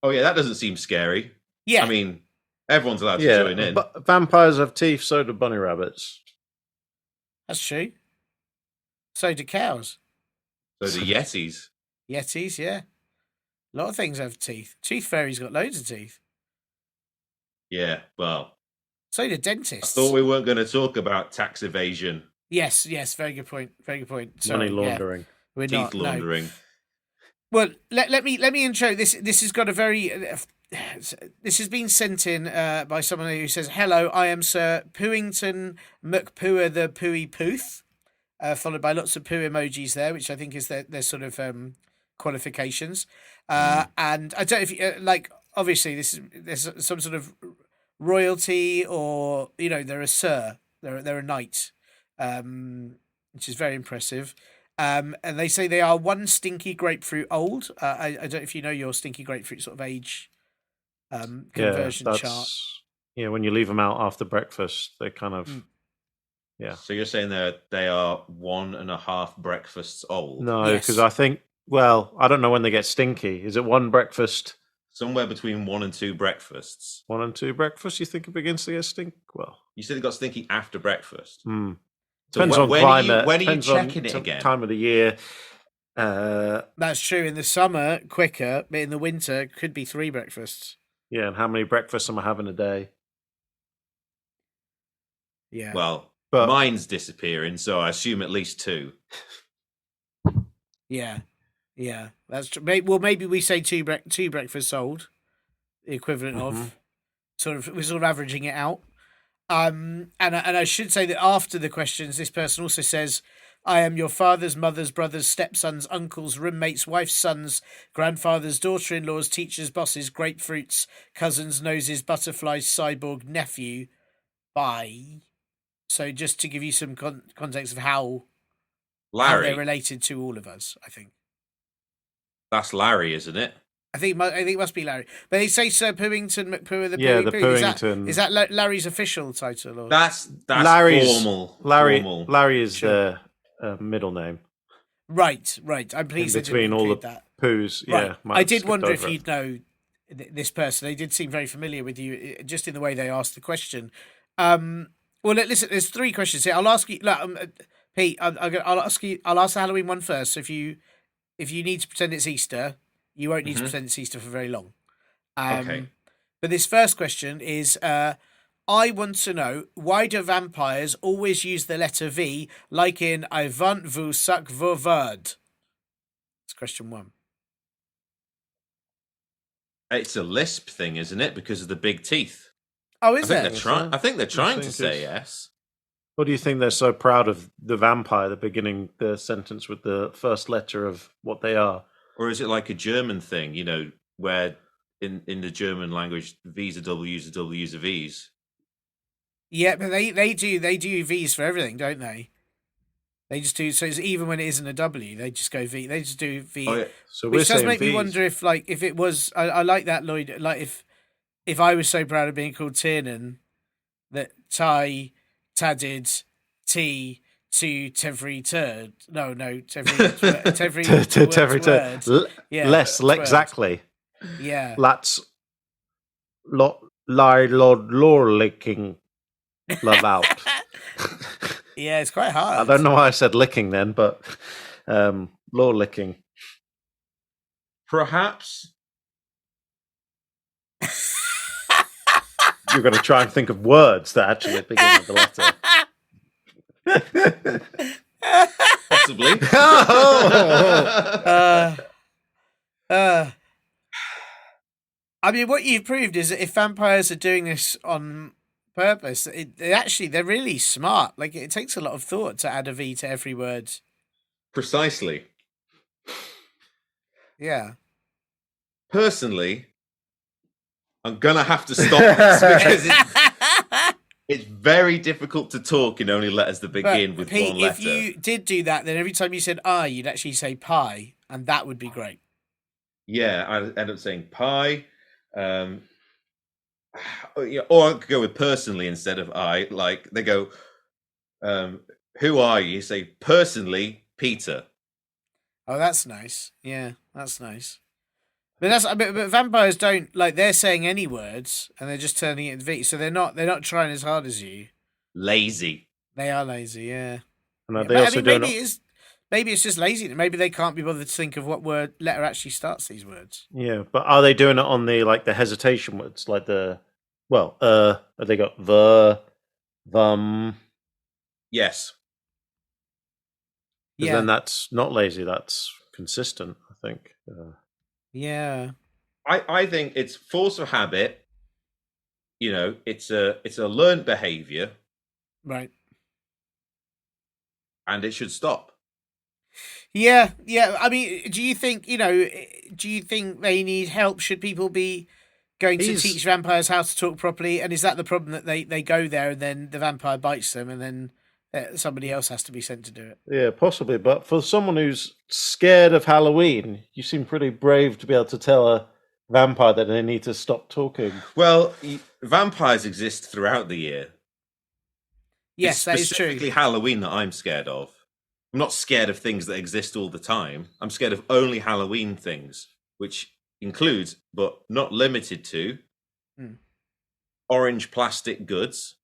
Oh yeah, that doesn't seem scary. Yeah. I mean, everyone's allowed to Yeah, join in. but vampires have teeth, so do bunny rabbits. That's true. So do cows. So the Yetis. Yetis, yeah. A lot of things have teeth. Tooth fairy's got loads of teeth. Yeah, well, So do I dentists. thought we weren't going to talk about tax evasion, Yes, very good point. Very good point. Sorry, Money laundering. We're teeth not, no. laundering. Well, let me intro this. This has got a very. This has been sent in by someone who says, "Hello, I am Sir Pooington McPooer the Pooey Pooth," followed by lots of poo emojis there, which I think is their sort of qualifications. And I don't know if you, like. Obviously, there's some sort of royalty, or they're a sir, they're a knight, which is very impressive. And they say they are 1 stinky grapefruit old. I don't know if you know your stinky grapefruit sort of age conversion chart. Yeah, when you leave them out after breakfast, they kind of... Yeah. So you're saying they are 1.5 breakfasts old? No, Yes. because I think... Well, I don't know when they get stinky. Is it 1 breakfast? Somewhere between 1 and 2 breakfasts. 1 and 2 breakfasts, you think it begins to get stink? Well... You said it got stinky after breakfast. Hmm. So Depends on when climate. When are you depends on checking it again? Time of the year. That's true. In the summer, quicker, but in the winter, could be 3 breakfasts. Yeah, and how many breakfasts am I having a day? Yeah. Well, But mine's disappearing, so I assume at least 2. Yeah. That's true. Well, maybe we say two breakfasts old, the equivalent of we're sort of averaging it out. And I should say that after the questions, this person also says, I am your father's, mother's, brother's, stepson's, uncle's, roommate's, wife's, son's, grandfather's, daughter-in-law's, teacher's, boss's, grapefruits, cousins, noses, butterflies, cyborg, nephew. Bye. So just to give you some context of how Larry. they're related to all of us, I think. That's Larry, isn't it? I think it must be Larry. But they say Sir Pooington McPoo the Yeah, Pooey the Poo. Pooington. Is that Larry's official title? Or? That's Larry's, formal. Larry is Sure. the middle name. Right. I'm pleased In between they all didn't the that. poos. Right. Yeah, I did wonder if you'd know this person. They did seem very familiar with you, just in the way they asked the question. Well, listen. There's 3 questions here. I'll ask you, Pete. I'll ask you. I'll ask the Halloween one first. So if you need to pretend it's Easter, you won't need to pretend it's Easter for very long. Okay. But this first question is. I want to know, why do vampires always use the letter V, like in I want vous suck vos word? That's question 1. It's a lisp thing, isn't it? Because of the big teeth. Oh, is I it? think they're trying to say yes. What do you think they're so proud of the vampire, the beginning, the sentence with the first letter of what they are? Or is it like a German thing, where in the German language, V's are W's are W's are V's? Yeah, but they do V's for everything, don't they? They just do, so even when it isn't a W, they just go V. They just do V. Oh, yeah. So we're Which does saying make me V's. wonder if it was. I like that, Lloyd. Like if I was so proud of being called Tiernan that Tadded T to Tevry turd. No, Tevry Tevry. Yeah, Less, word. exactly. Yeah. Let's lord licking love out. Yeah, it's quite hard. I don't know why I said licking then, but law licking. Perhaps. You're going to try and think of words that actually begin with the letter. Possibly. I mean, what you've proved is that if vampires are doing this on purpose, they're really smart. Like, it takes a lot of thought to add a V to every word. Precisely. Yeah. Personally, I'm gonna have to stop this because it's very difficult to talk in only letters that begin with Pete, one letter. if you did do that, then every time you said "I," you'd actually say "pie," and that would be great. Yeah, I'd end up saying pie. Or I could go with personally instead of I. Like they go, who are you? You say personally, Peter. Oh, that's nice. Yeah, that's nice. But vampires don't, like, they're saying any words and they're just turning it into V. So they're not trying as hard as you. Lazy. They are lazy, yeah. And Yeah, they but, also maybe it's just lazy. Maybe they can't be bothered to think of what letter actually starts these words. Yeah, but are they doing it on the hesitation words, like have they got Yes. Yeah. Then that's not lazy. That's consistent, I think. Yeah. I think it's force of habit. It's a learned behavior. Right. And it should stop. Yeah. I mean, do you think they need help? Should people be going to teach vampires how to talk properly? And is that the problem, that they go there and then the vampire bites them and then somebody else has to be sent to do it? Yeah, possibly. But for someone who's scared of Halloween, you seem pretty brave to be able to tell a vampire that they need to stop talking. Well, vampires exist throughout the year. Yes, that is true. Specifically Halloween that I'm scared of. I'm not scared of things that exist all the time. I'm scared of only Halloween things, which includes, but not limited to, orange plastic goods.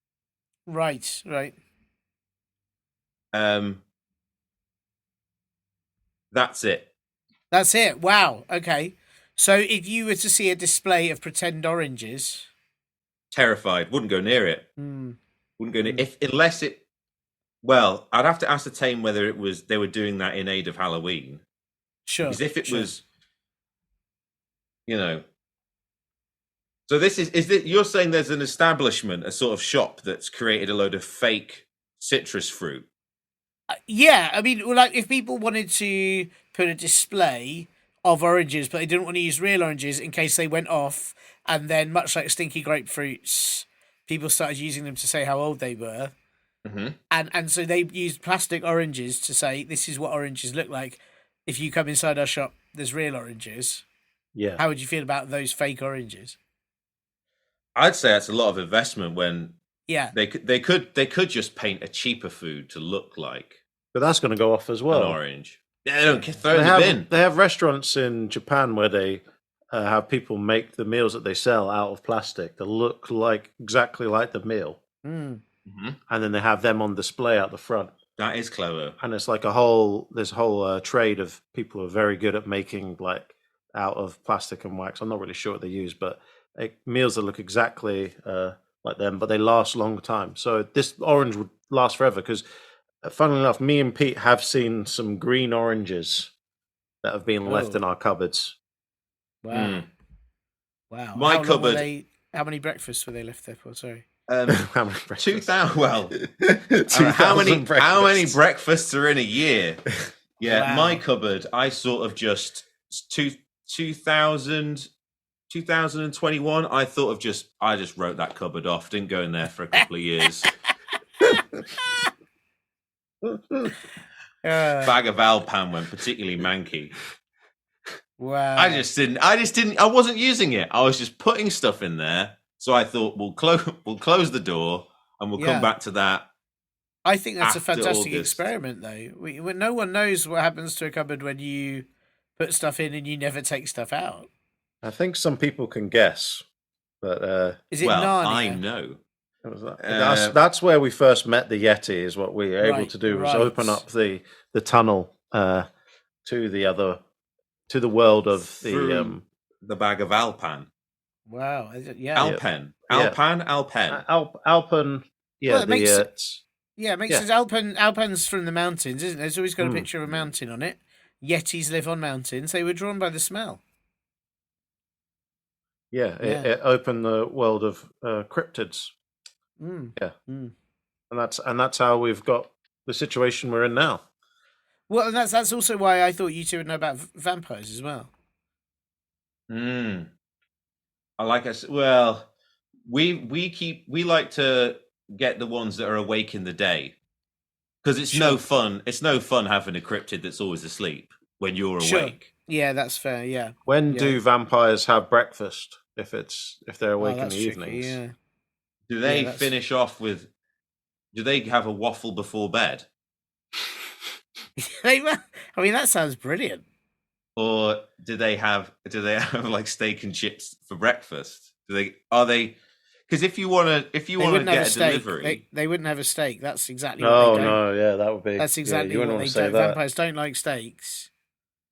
Right. That's it. That's it. Wow. Okay. So if you were to see a display of pretend oranges, Terrified. Wouldn't go near it. Wouldn't go near unless it. Well, I'd have to ascertain whether they were doing that in aid of Halloween. Sure. Because if it was, So this is that you're saying there's an establishment, a sort of shop that's created a load of fake citrus fruit. Yeah, I mean, like if people wanted to put a display of oranges, but they didn't want to use real oranges in case they went off, and then much like stinky grapefruits, people started using them to say how old they were, and so they used plastic oranges to say this is what oranges look like. If you come inside our shop, there's real oranges. Yeah. How would you feel about those fake oranges? I'd say that's a lot of investment when Yeah, they could just paint a cheaper food to look like But that's going to go off as well. an orange. Yeah, they don't throw it in the bin. They have restaurants in Japan where they have people make the meals that they sell out of plastic that look like exactly like the meal, mm. and then they have them on display out the front. That is clever. And it's like there's a whole trade of people who are very good at making like out of plastic and wax. I'm not really sure what they use, but meals that look exactly like them, but they last a long time. So this orange would last forever because, funnily enough, me and Pete have seen some green oranges that have been left in our cupboards. Wow, wow. My How long cupboard- were they, how many breakfasts were they left there for? Sorry. How many breakfasts? 2,000. Well, 2,000 how many breakfasts. breakfasts are in a year? Yeah, Wow. my cupboard. I sort of just 2021. I just wrote that cupboard off. Didn't go in there for a couple of years. Bag of Alpan went particularly manky. Wow. I wasn't using it. I was just putting stuff in there. So I thought we'll close the door and we'll come back to that. I think that's a after fantastic August. experiment, though. No one knows what happens to a cupboard when you put stuff in and you never take stuff out. I think some people can guess, but Is it Well, Narnia? I know. that's where we first met the Yeti. Is what we were able Right, to do was right. open up the tunnel to the world of the Through the bag of Alpan. Wow. Yeah. Alpen. Yeah. Alpen. Alpen. Yeah, Well, it makes yeah, it makes sense. Alpen's from the mountains, isn't it? There's always got a picture of a mountain on it. Yetis live on mountains. They were drawn by the smell. It opened the world of cryptids. Mm. Yeah, Mm. and that's how we've got the situation we're in now. Well, and that's also why I thought you two would know about vampires as well. Well, we like to get the ones that are awake in the day because it's no fun. It's no fun having a cryptid that's always asleep when you're awake. Yeah, that's fair. Yeah. When do vampires have breakfast? If they're awake in that's the tricky, evenings, Yeah. Do they that's- finish off with? Do they have a waffle before bed, I mean, that sounds brilliant. or do they have like steak and chips for breakfast? Are they? Because if you want to They wouldn't have get a a steak. delivery, They wouldn't have a steak. That's exactly what they don't. yeah, that would be. That's exactly you what wouldn't they want to say don't. that. Vampires don't like steaks.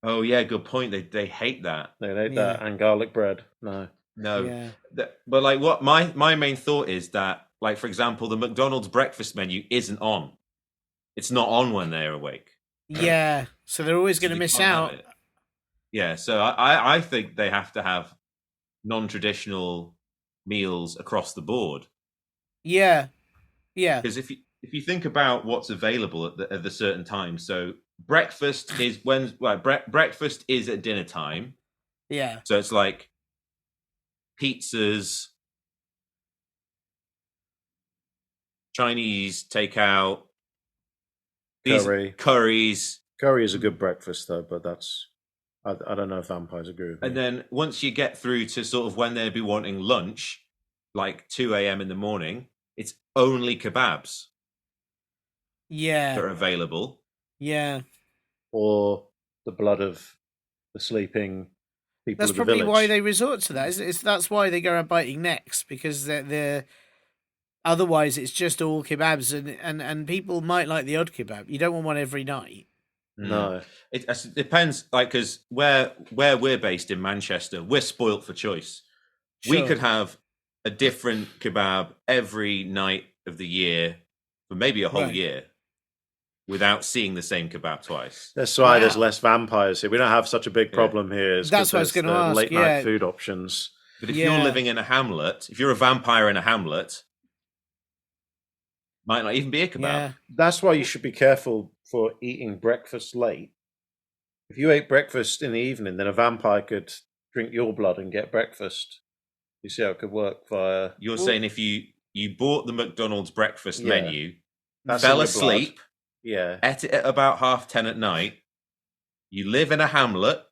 oh yeah, good point. They hate that. They ate that and garlic bread. No. No, Yeah. But like, what my main thought is that, like, for example, the McDonald's breakfast menu isn't on. It's not on when they're awake. Yeah. So they're always going to So they miss can't have out. it. Yeah, so I think they have to have non-traditional meals across the board. Yeah. Yeah. Because if you think about what's available at the certain time, so breakfast is breakfast is at dinner time. Yeah. So it's like pizzas, Chinese takeout, curries. Curry is a good breakfast though, but that's I don't know if vampires agree with me. And then once you get through to sort of when they'd be wanting lunch, like 2 a.m. in the morning, it's only kebabs that Yeah. are available. Yeah. Or the blood of the sleeping people That's of the probably village. why they resort to that. That's why they go around biting necks, because they're otherwise it's just all kebabs, and people might like the odd kebab. You don't want one every night. No. It depends, like, because where we're based in Manchester, we're spoilt for choice. We Sure. could have a different kebab every night of the year for maybe a whole Right. year without seeing the same kebab twice. That's why there's Wow. less vampires here. We don't have such a big problem here. That's what I was going gonna to ask, late yeah. night food options. But if you're living in a hamlet, if you're a vampire in a hamlet, might not even be a kebab. Yeah. That's why you should be careful for eating breakfast late. If you ate breakfast in the evening, then a vampire could drink your blood and get breakfast. You see how it could work via... You're saying if you bought the McDonald's breakfast menu, That's fell in your asleep, blood. ate it at about 10:30 at night, you live in a hamlet.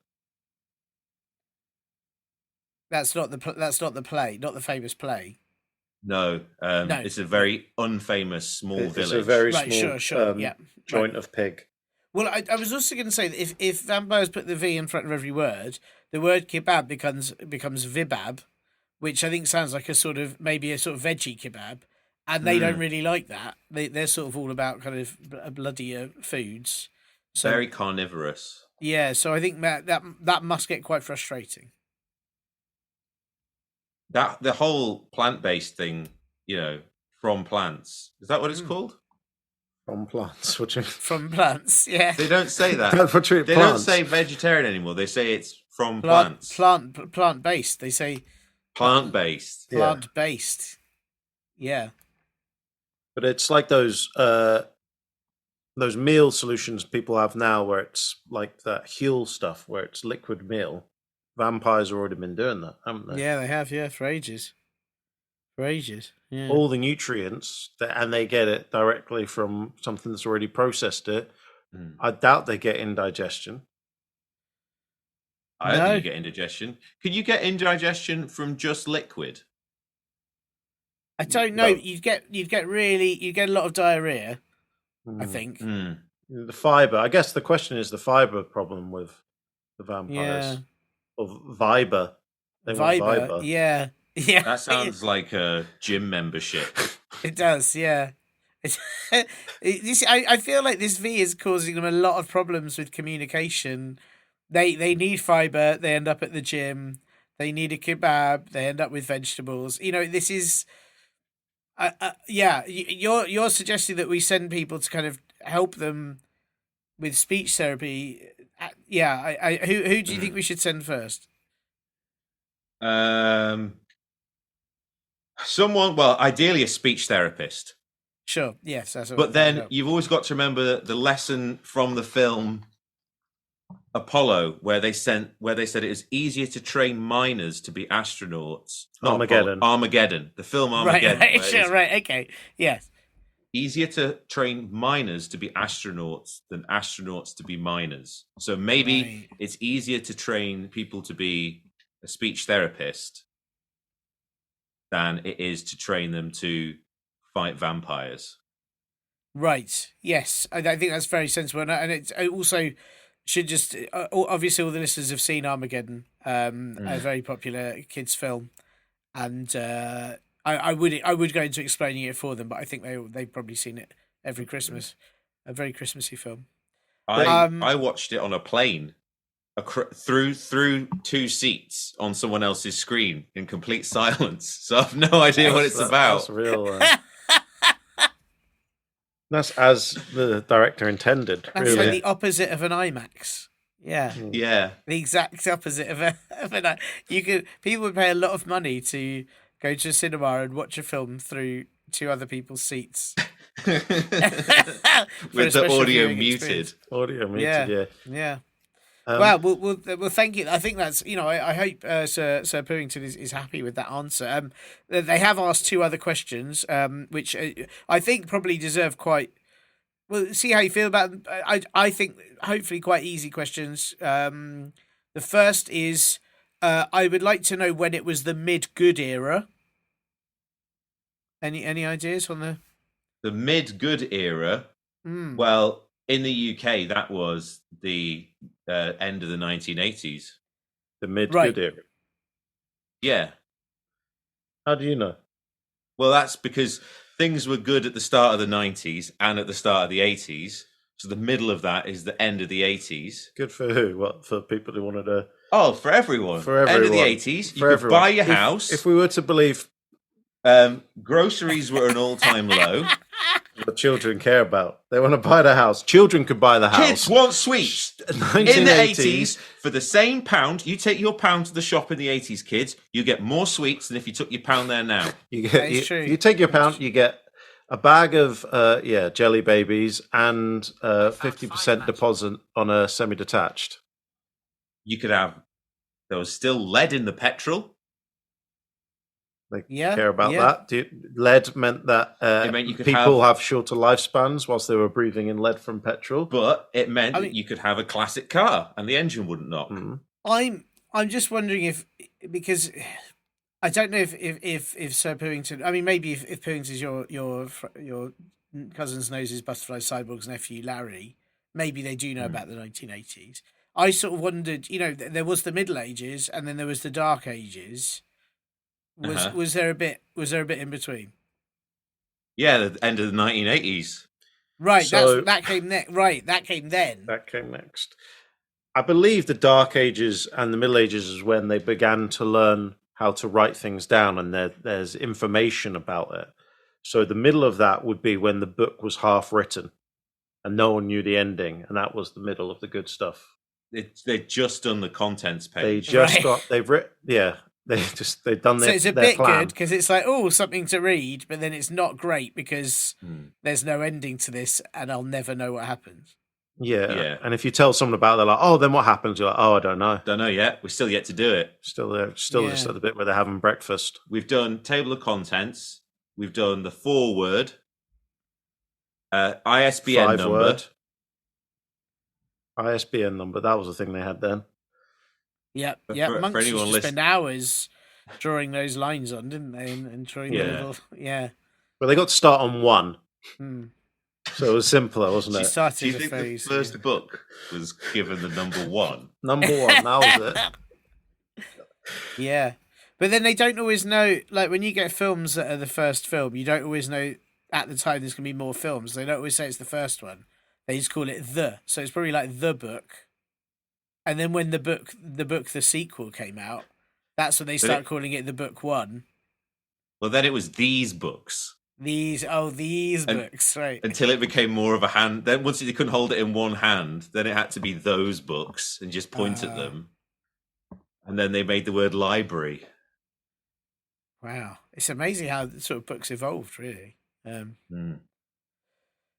That's not the play, not the famous play. No, it's a very unfamous small village. It's a very Right, small sure, yeah. joint of pig. Well, I was also going to say that if vampires put the V in front of every word, the word kebab becomes vibab, which I think sounds like maybe a sort of veggie kebab, and they don't really like that. They're sort of all about kind of bloodier foods. So, very carnivorous. Yeah, so I think that must get quite frustrating. That the whole plant-based thing, from plants. Is that what it's called? From plants. What you... From plants, yeah. They don't say that. They don't say vegetarian anymore. They say it's from plants. Plant-based. They say plant-based. Plant-based. Yeah. But it's like those meal solutions people have now, where it's like that Huel stuff, where it's liquid meal. Vampires have already been doing that, haven't they? Yeah, they have. Yeah, for ages. Yeah. All the nutrients, and they get it directly from something that's already processed it. I doubt they get indigestion. I don't think you get indigestion. Could you get indigestion from just liquid? I don't know. You'd get a lot of diarrhea. I think. The fiber. I guess the question is the fiber problem with the vampires. Yeah. Or Viber. They want Viber. Yeah. That sounds like a gym membership. It does, yeah. I feel like this V is causing them a lot of problems with communication. They need fiber. They end up at the gym. They need a kebab. They end up with vegetables. This is. You're suggesting that we send people to kind of help them with speech therapy. Who do you think we should send first? Someone, well, ideally a speech therapist. Sure. Yes, that's. But then you've always got to remember the lesson from the film Apollo, where they said it was easier to train miners to be astronauts. Armageddon. The film Armageddon. Right. Sure. Right. Okay. Yes. Easier to train miners to be astronauts than astronauts to be miners. So maybe it's easier to train people to be a speech therapist than it is to train them to fight vampires. Right. Yes. I think that's very sensible. And it also should just... obviously, all the listeners have seen Armageddon, a very popular kids' film. And... I would go into explaining it for them, but I think they've probably seen it every Christmas. A very Christmassy film. I watched it on a plane, through 2 seats on someone else's screen in complete silence. So I've no idea what it's about. That's real. That's as the director intended. That's really. like the opposite of an IMAX. Yeah. Yeah. The exact opposite of an. People would pay a lot of money to go to a cinema and watch a film through 2 other people's seats. With the audio muted. Audio muted, yeah. Well, thank you. I think that's, I hope Sir Purrington is happy with that answer. They have asked 2 other questions, which I think probably deserve quite... Well, see how you feel about them. I think hopefully quite easy questions. The first is, I would like to know when it was the mid-good era. Any ideas on the mid-good era? Well, in the UK, that was the end of the 1980s. The mid-good era? Yeah. How do you know? Well, that's because things were good at the start of the 90s and at the start of the 80s. So the middle of that is the end of the 80s. Good for who? What, for people who wanted to... Oh, for everyone. For everyone. End of the 80s. You could buy your house. If we were to believe Groceries were an all-time low. What children care about. They want to buy the house. Children could buy the house. Kids want sweets. In the 80s, for the same pound, you take your pound to the shop in the 80s, kids, you get more sweets than if you took your pound there now. You take your pound, you get a bag of jelly babies and 50% deposit on a semi-detached. You could have. There was still lead in the petrol. They care about that. Lead meant that meant you could people have shorter lifespans whilst they were breathing in lead from petrol. But it meant that you could have a classic car and the engine wouldn't knock. I'm just wondering if, because I don't know if Sir Pewington. I mean, maybe if Pewington's your cousin's noses, butterfly, cyborg's nephew Larry, maybe they do know about the 1980s. I sort of wondered. There was the Middle Ages and then there was the Dark Ages. Was there a bit in between? Yeah, the end of the 1980s. Right, so, that came next. Right, that came then. That came next. I believe the Dark Ages and the Middle Ages is when they began to learn how to write things down, and there's information about it. So the middle of that would be when the book was half written, and no one knew the ending, and that was the middle of the good stuff. They'd just done the contents page. They've written, they've done their. So it's a bit good because it's like, something to read, but then it's not great because there's no ending to this, and I'll never know what happens. Yeah. And if you tell someone about it, they're like, then what happens? You're like, I don't know. Don't know yet. We're still yet to do it. Still there. Just at the bit where they're having breakfast. We've done table of contents. We've done the foreword, ISBN number. ISBN number. That was the thing they had then. Yeah. Monks used to spend hours drawing those lines on, didn't they? And drawing the little. Yeah. Well, they got to start on one. So it was simpler, wasn't it? Do you think the first book was given the number 1? Number 1, that was it. Yeah. But then they don't always know, like when you get films that are the first film, you don't always know at the time there's going to be more films. They don't always say it's the first one. They just call it the. So it's probably like the book. And then when the sequel came out, that's when they start calling it the book 1. Well, then it was these books. These books, right. Until it became more of a hand. Then once you couldn't hold it in one hand, then it had to be those books and just point at them. And then they made the word library. Wow. It's amazing how sort of books evolved, really.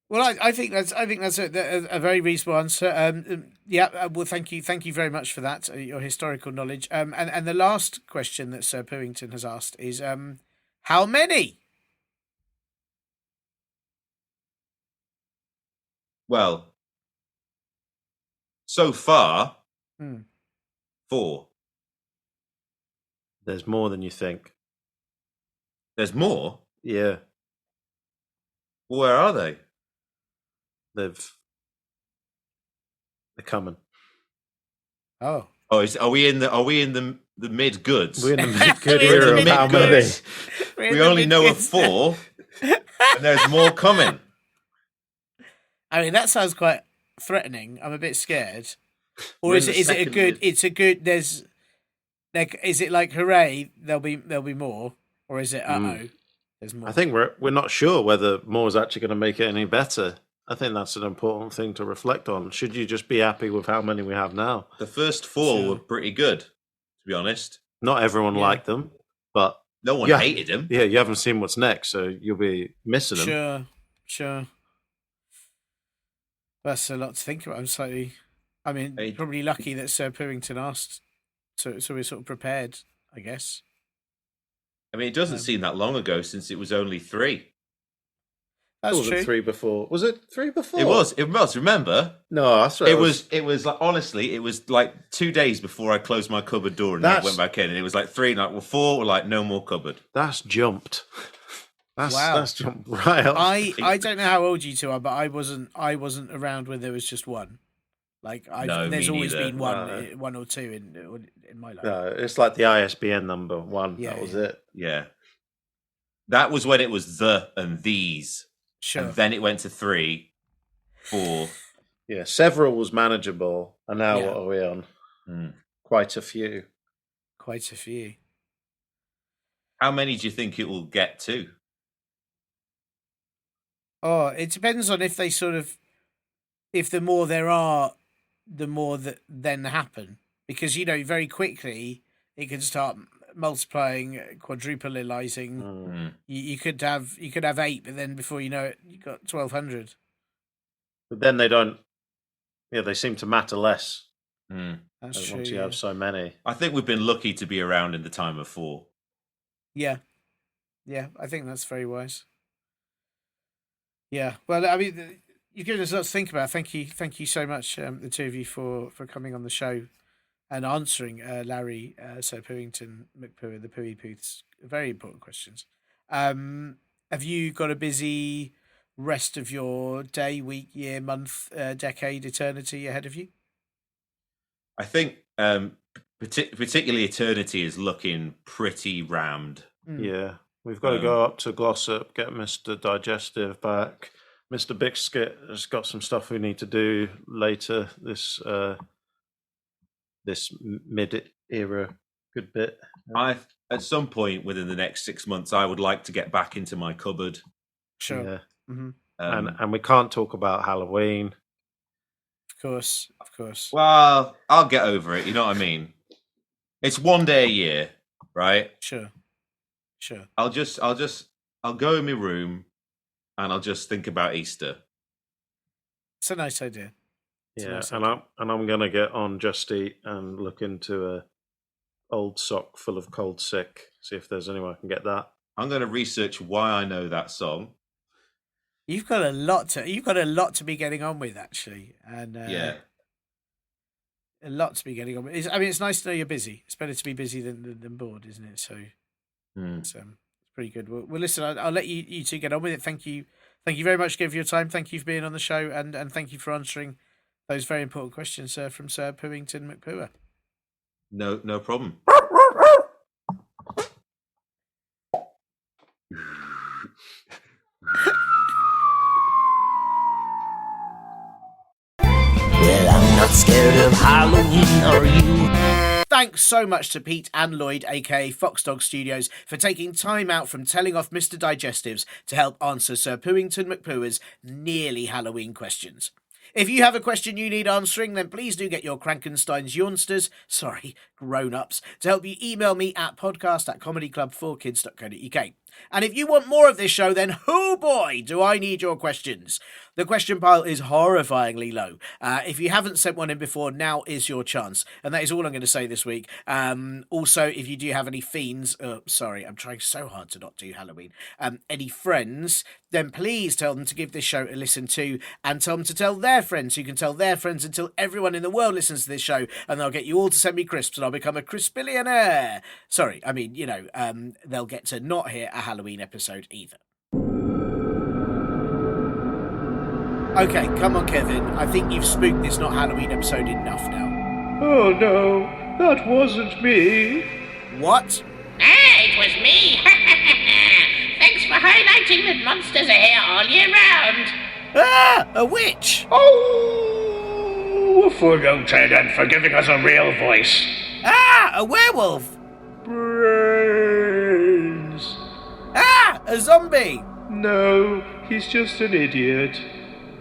Well, I think that's a very reasonable answer. Well, thank you very much for that, your historical knowledge. And the last question that Sir Pewington has asked is, how many? Well, so far, 4. There's more than you think. There's more? Yeah. Where are they? They're coming. Oh. Are we in the mid goods? We're in the mid good era of how many? We only know of 4, and there's more coming. I mean, that sounds quite threatening. I'm a bit scared. Or is it a good? It's a good. There's like, is it like hooray? There'll be more, or is it there's more? I think we're not sure whether more is actually going to make it any better. I think that's an important thing to reflect on. Should you just be happy with how many we have now? The first 4 were pretty good, to be honest. Not everyone liked them, but no one hated them. Yeah, you haven't seen what's next, so you'll be missing them. Sure. That's a lot to think about. Probably lucky that Sir Pewington asked, so we're sort of prepared, I guess. I mean, it doesn't seem that long ago since it was only 3. That's true. 3 before. Was it 3 before? It was. Remember? No, that's right. It was like, honestly, it was like 2 days before I closed my cupboard door and I went back in, and it was like 3. Like, 4 were like no more cupboard. That's jumped. That's jumped right up. I don't know how old you two are, but I wasn't around when there was just one. Like there's always been one or two in my life. No, it's like the ISBN number 1. That was it. Yeah, that was when it was the and these. Sure. And then it went to 3, 4. Yeah, several was manageable, and now what are we on? Quite a few. How many do you think it will get to? Oh, it depends on if they if the more there are, the more that then happen. Because, very quickly it can start multiplying, quadrupleizing. Mm. You could have 8, but then before you know it, you got 1,200. But then they don't. Yeah, they seem to matter less. That's true. Once you have so many, I think we've been lucky to be around in the time of 4. Yeah, I think that's very wise. Yeah, well, I mean, you've given us lots to think about. Thank you so much, the two of you, for coming on the show and answering Larry, Sir Pooington McPoo, the Pooey Pooth's very important questions. Have you got a busy rest of your day, week, year, month, decade, eternity ahead of you? I think particularly eternity is looking pretty rammed. Yeah. We've got to go up to Glossop, get Mr. Digestive back. Mr. Biscuit has got some stuff we need to do later this mid-era good bit. At some point within the next 6 months, I would like to get back into my cupboard. Sure. Yeah. Mm-hmm. And we can't talk about Halloween. Of course. Well, I'll get over it. You know what I mean? It's one day a year, right? Sure. I'll go in my room and I'll just think about Easter. It's a nice idea. I'm gonna get on Just Eat and look into a old sock full of cold sick. See if there's anyone I can get that. I'm going to research why I know that song. You've got a lot to be getting on with, actually, and yeah, a lot to be getting on with. It's nice to know you're busy. It's better to be busy than bored, isn't it? So it's pretty good. Well, listen, I'll let you two get on with it. Thank you very much for your time. Thank you for being on the show, and thank you for answering those very important questions, sir, from Sir Pooington McPooer. No problem. Well, I'm not scared of Halloween, are you? Thanks so much to Pete and Lloyd, aka Foxdog Studios, for taking time out from telling off Mr. Digestives to help answer Sir Pooington McPooer's nearly Halloween questions. If you have a question you need answering, then please do get your Krankenstein's youngsters, grown-ups, to help you email me at podcast@comedyclub4kids.co.uk. And if you want more of this show, then oh boy, do I need your questions. The question pile is horrifyingly low. If you haven't sent one in before, now is your chance. And that is all I'm going to say this week. Also, if you do have any fiends, I'm trying so hard to not do Halloween, any friends, then please tell them to give this show a listen to, and tell them to tell their friends, who can tell their friends until everyone in the world listens to this show, and they'll get you all to send me crisps, and I'll become a crispillionaire. They'll get to not hear a Halloween episode either. Okay, come on, Kevin. I think you've spooked this not Halloween episode enough now. Oh no, that wasn't me. What? It was me. Thanks for highlighting that monsters are here all year round. Ah, a witch! Oh, for young Tiernan for giving us a real voice. Ah, a werewolf! Brains. Ah, a zombie! No, he's just an idiot.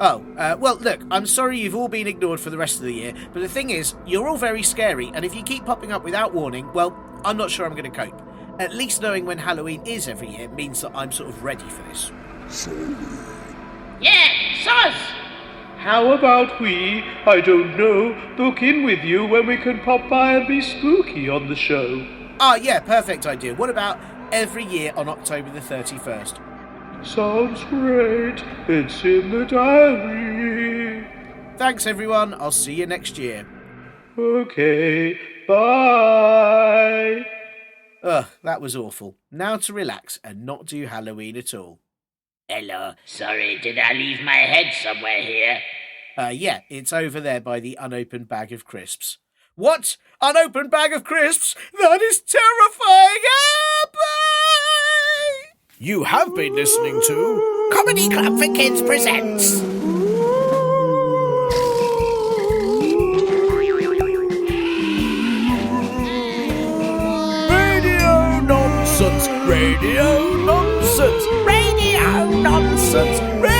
Oh, well, look, I'm sorry you've all been ignored for the rest of the year, but the thing is, you're all very scary, and if you keep popping up without warning, well, I'm not sure I'm going to cope. At least knowing when Halloween is every year means that I'm sort of ready for this. Yeah, soz. How about we, I don't know, book in with you when we can pop by and be spooky on the show? Ah, yeah, perfect idea. What about every year on October the 31st? Sounds great. It's in the diary. Thanks, everyone. I'll see you next year. Okay, bye. Ugh, that was awful. Now to relax and not do Halloween at all. Hello, sorry, did I leave my head somewhere here? Yeah, it's over there by the unopened bag of crisps. What? Unopened bag of crisps? That is terrifying! Ah, bye! You have been listening to Comedy Club for Kids presents Radio Nonsense nonsense.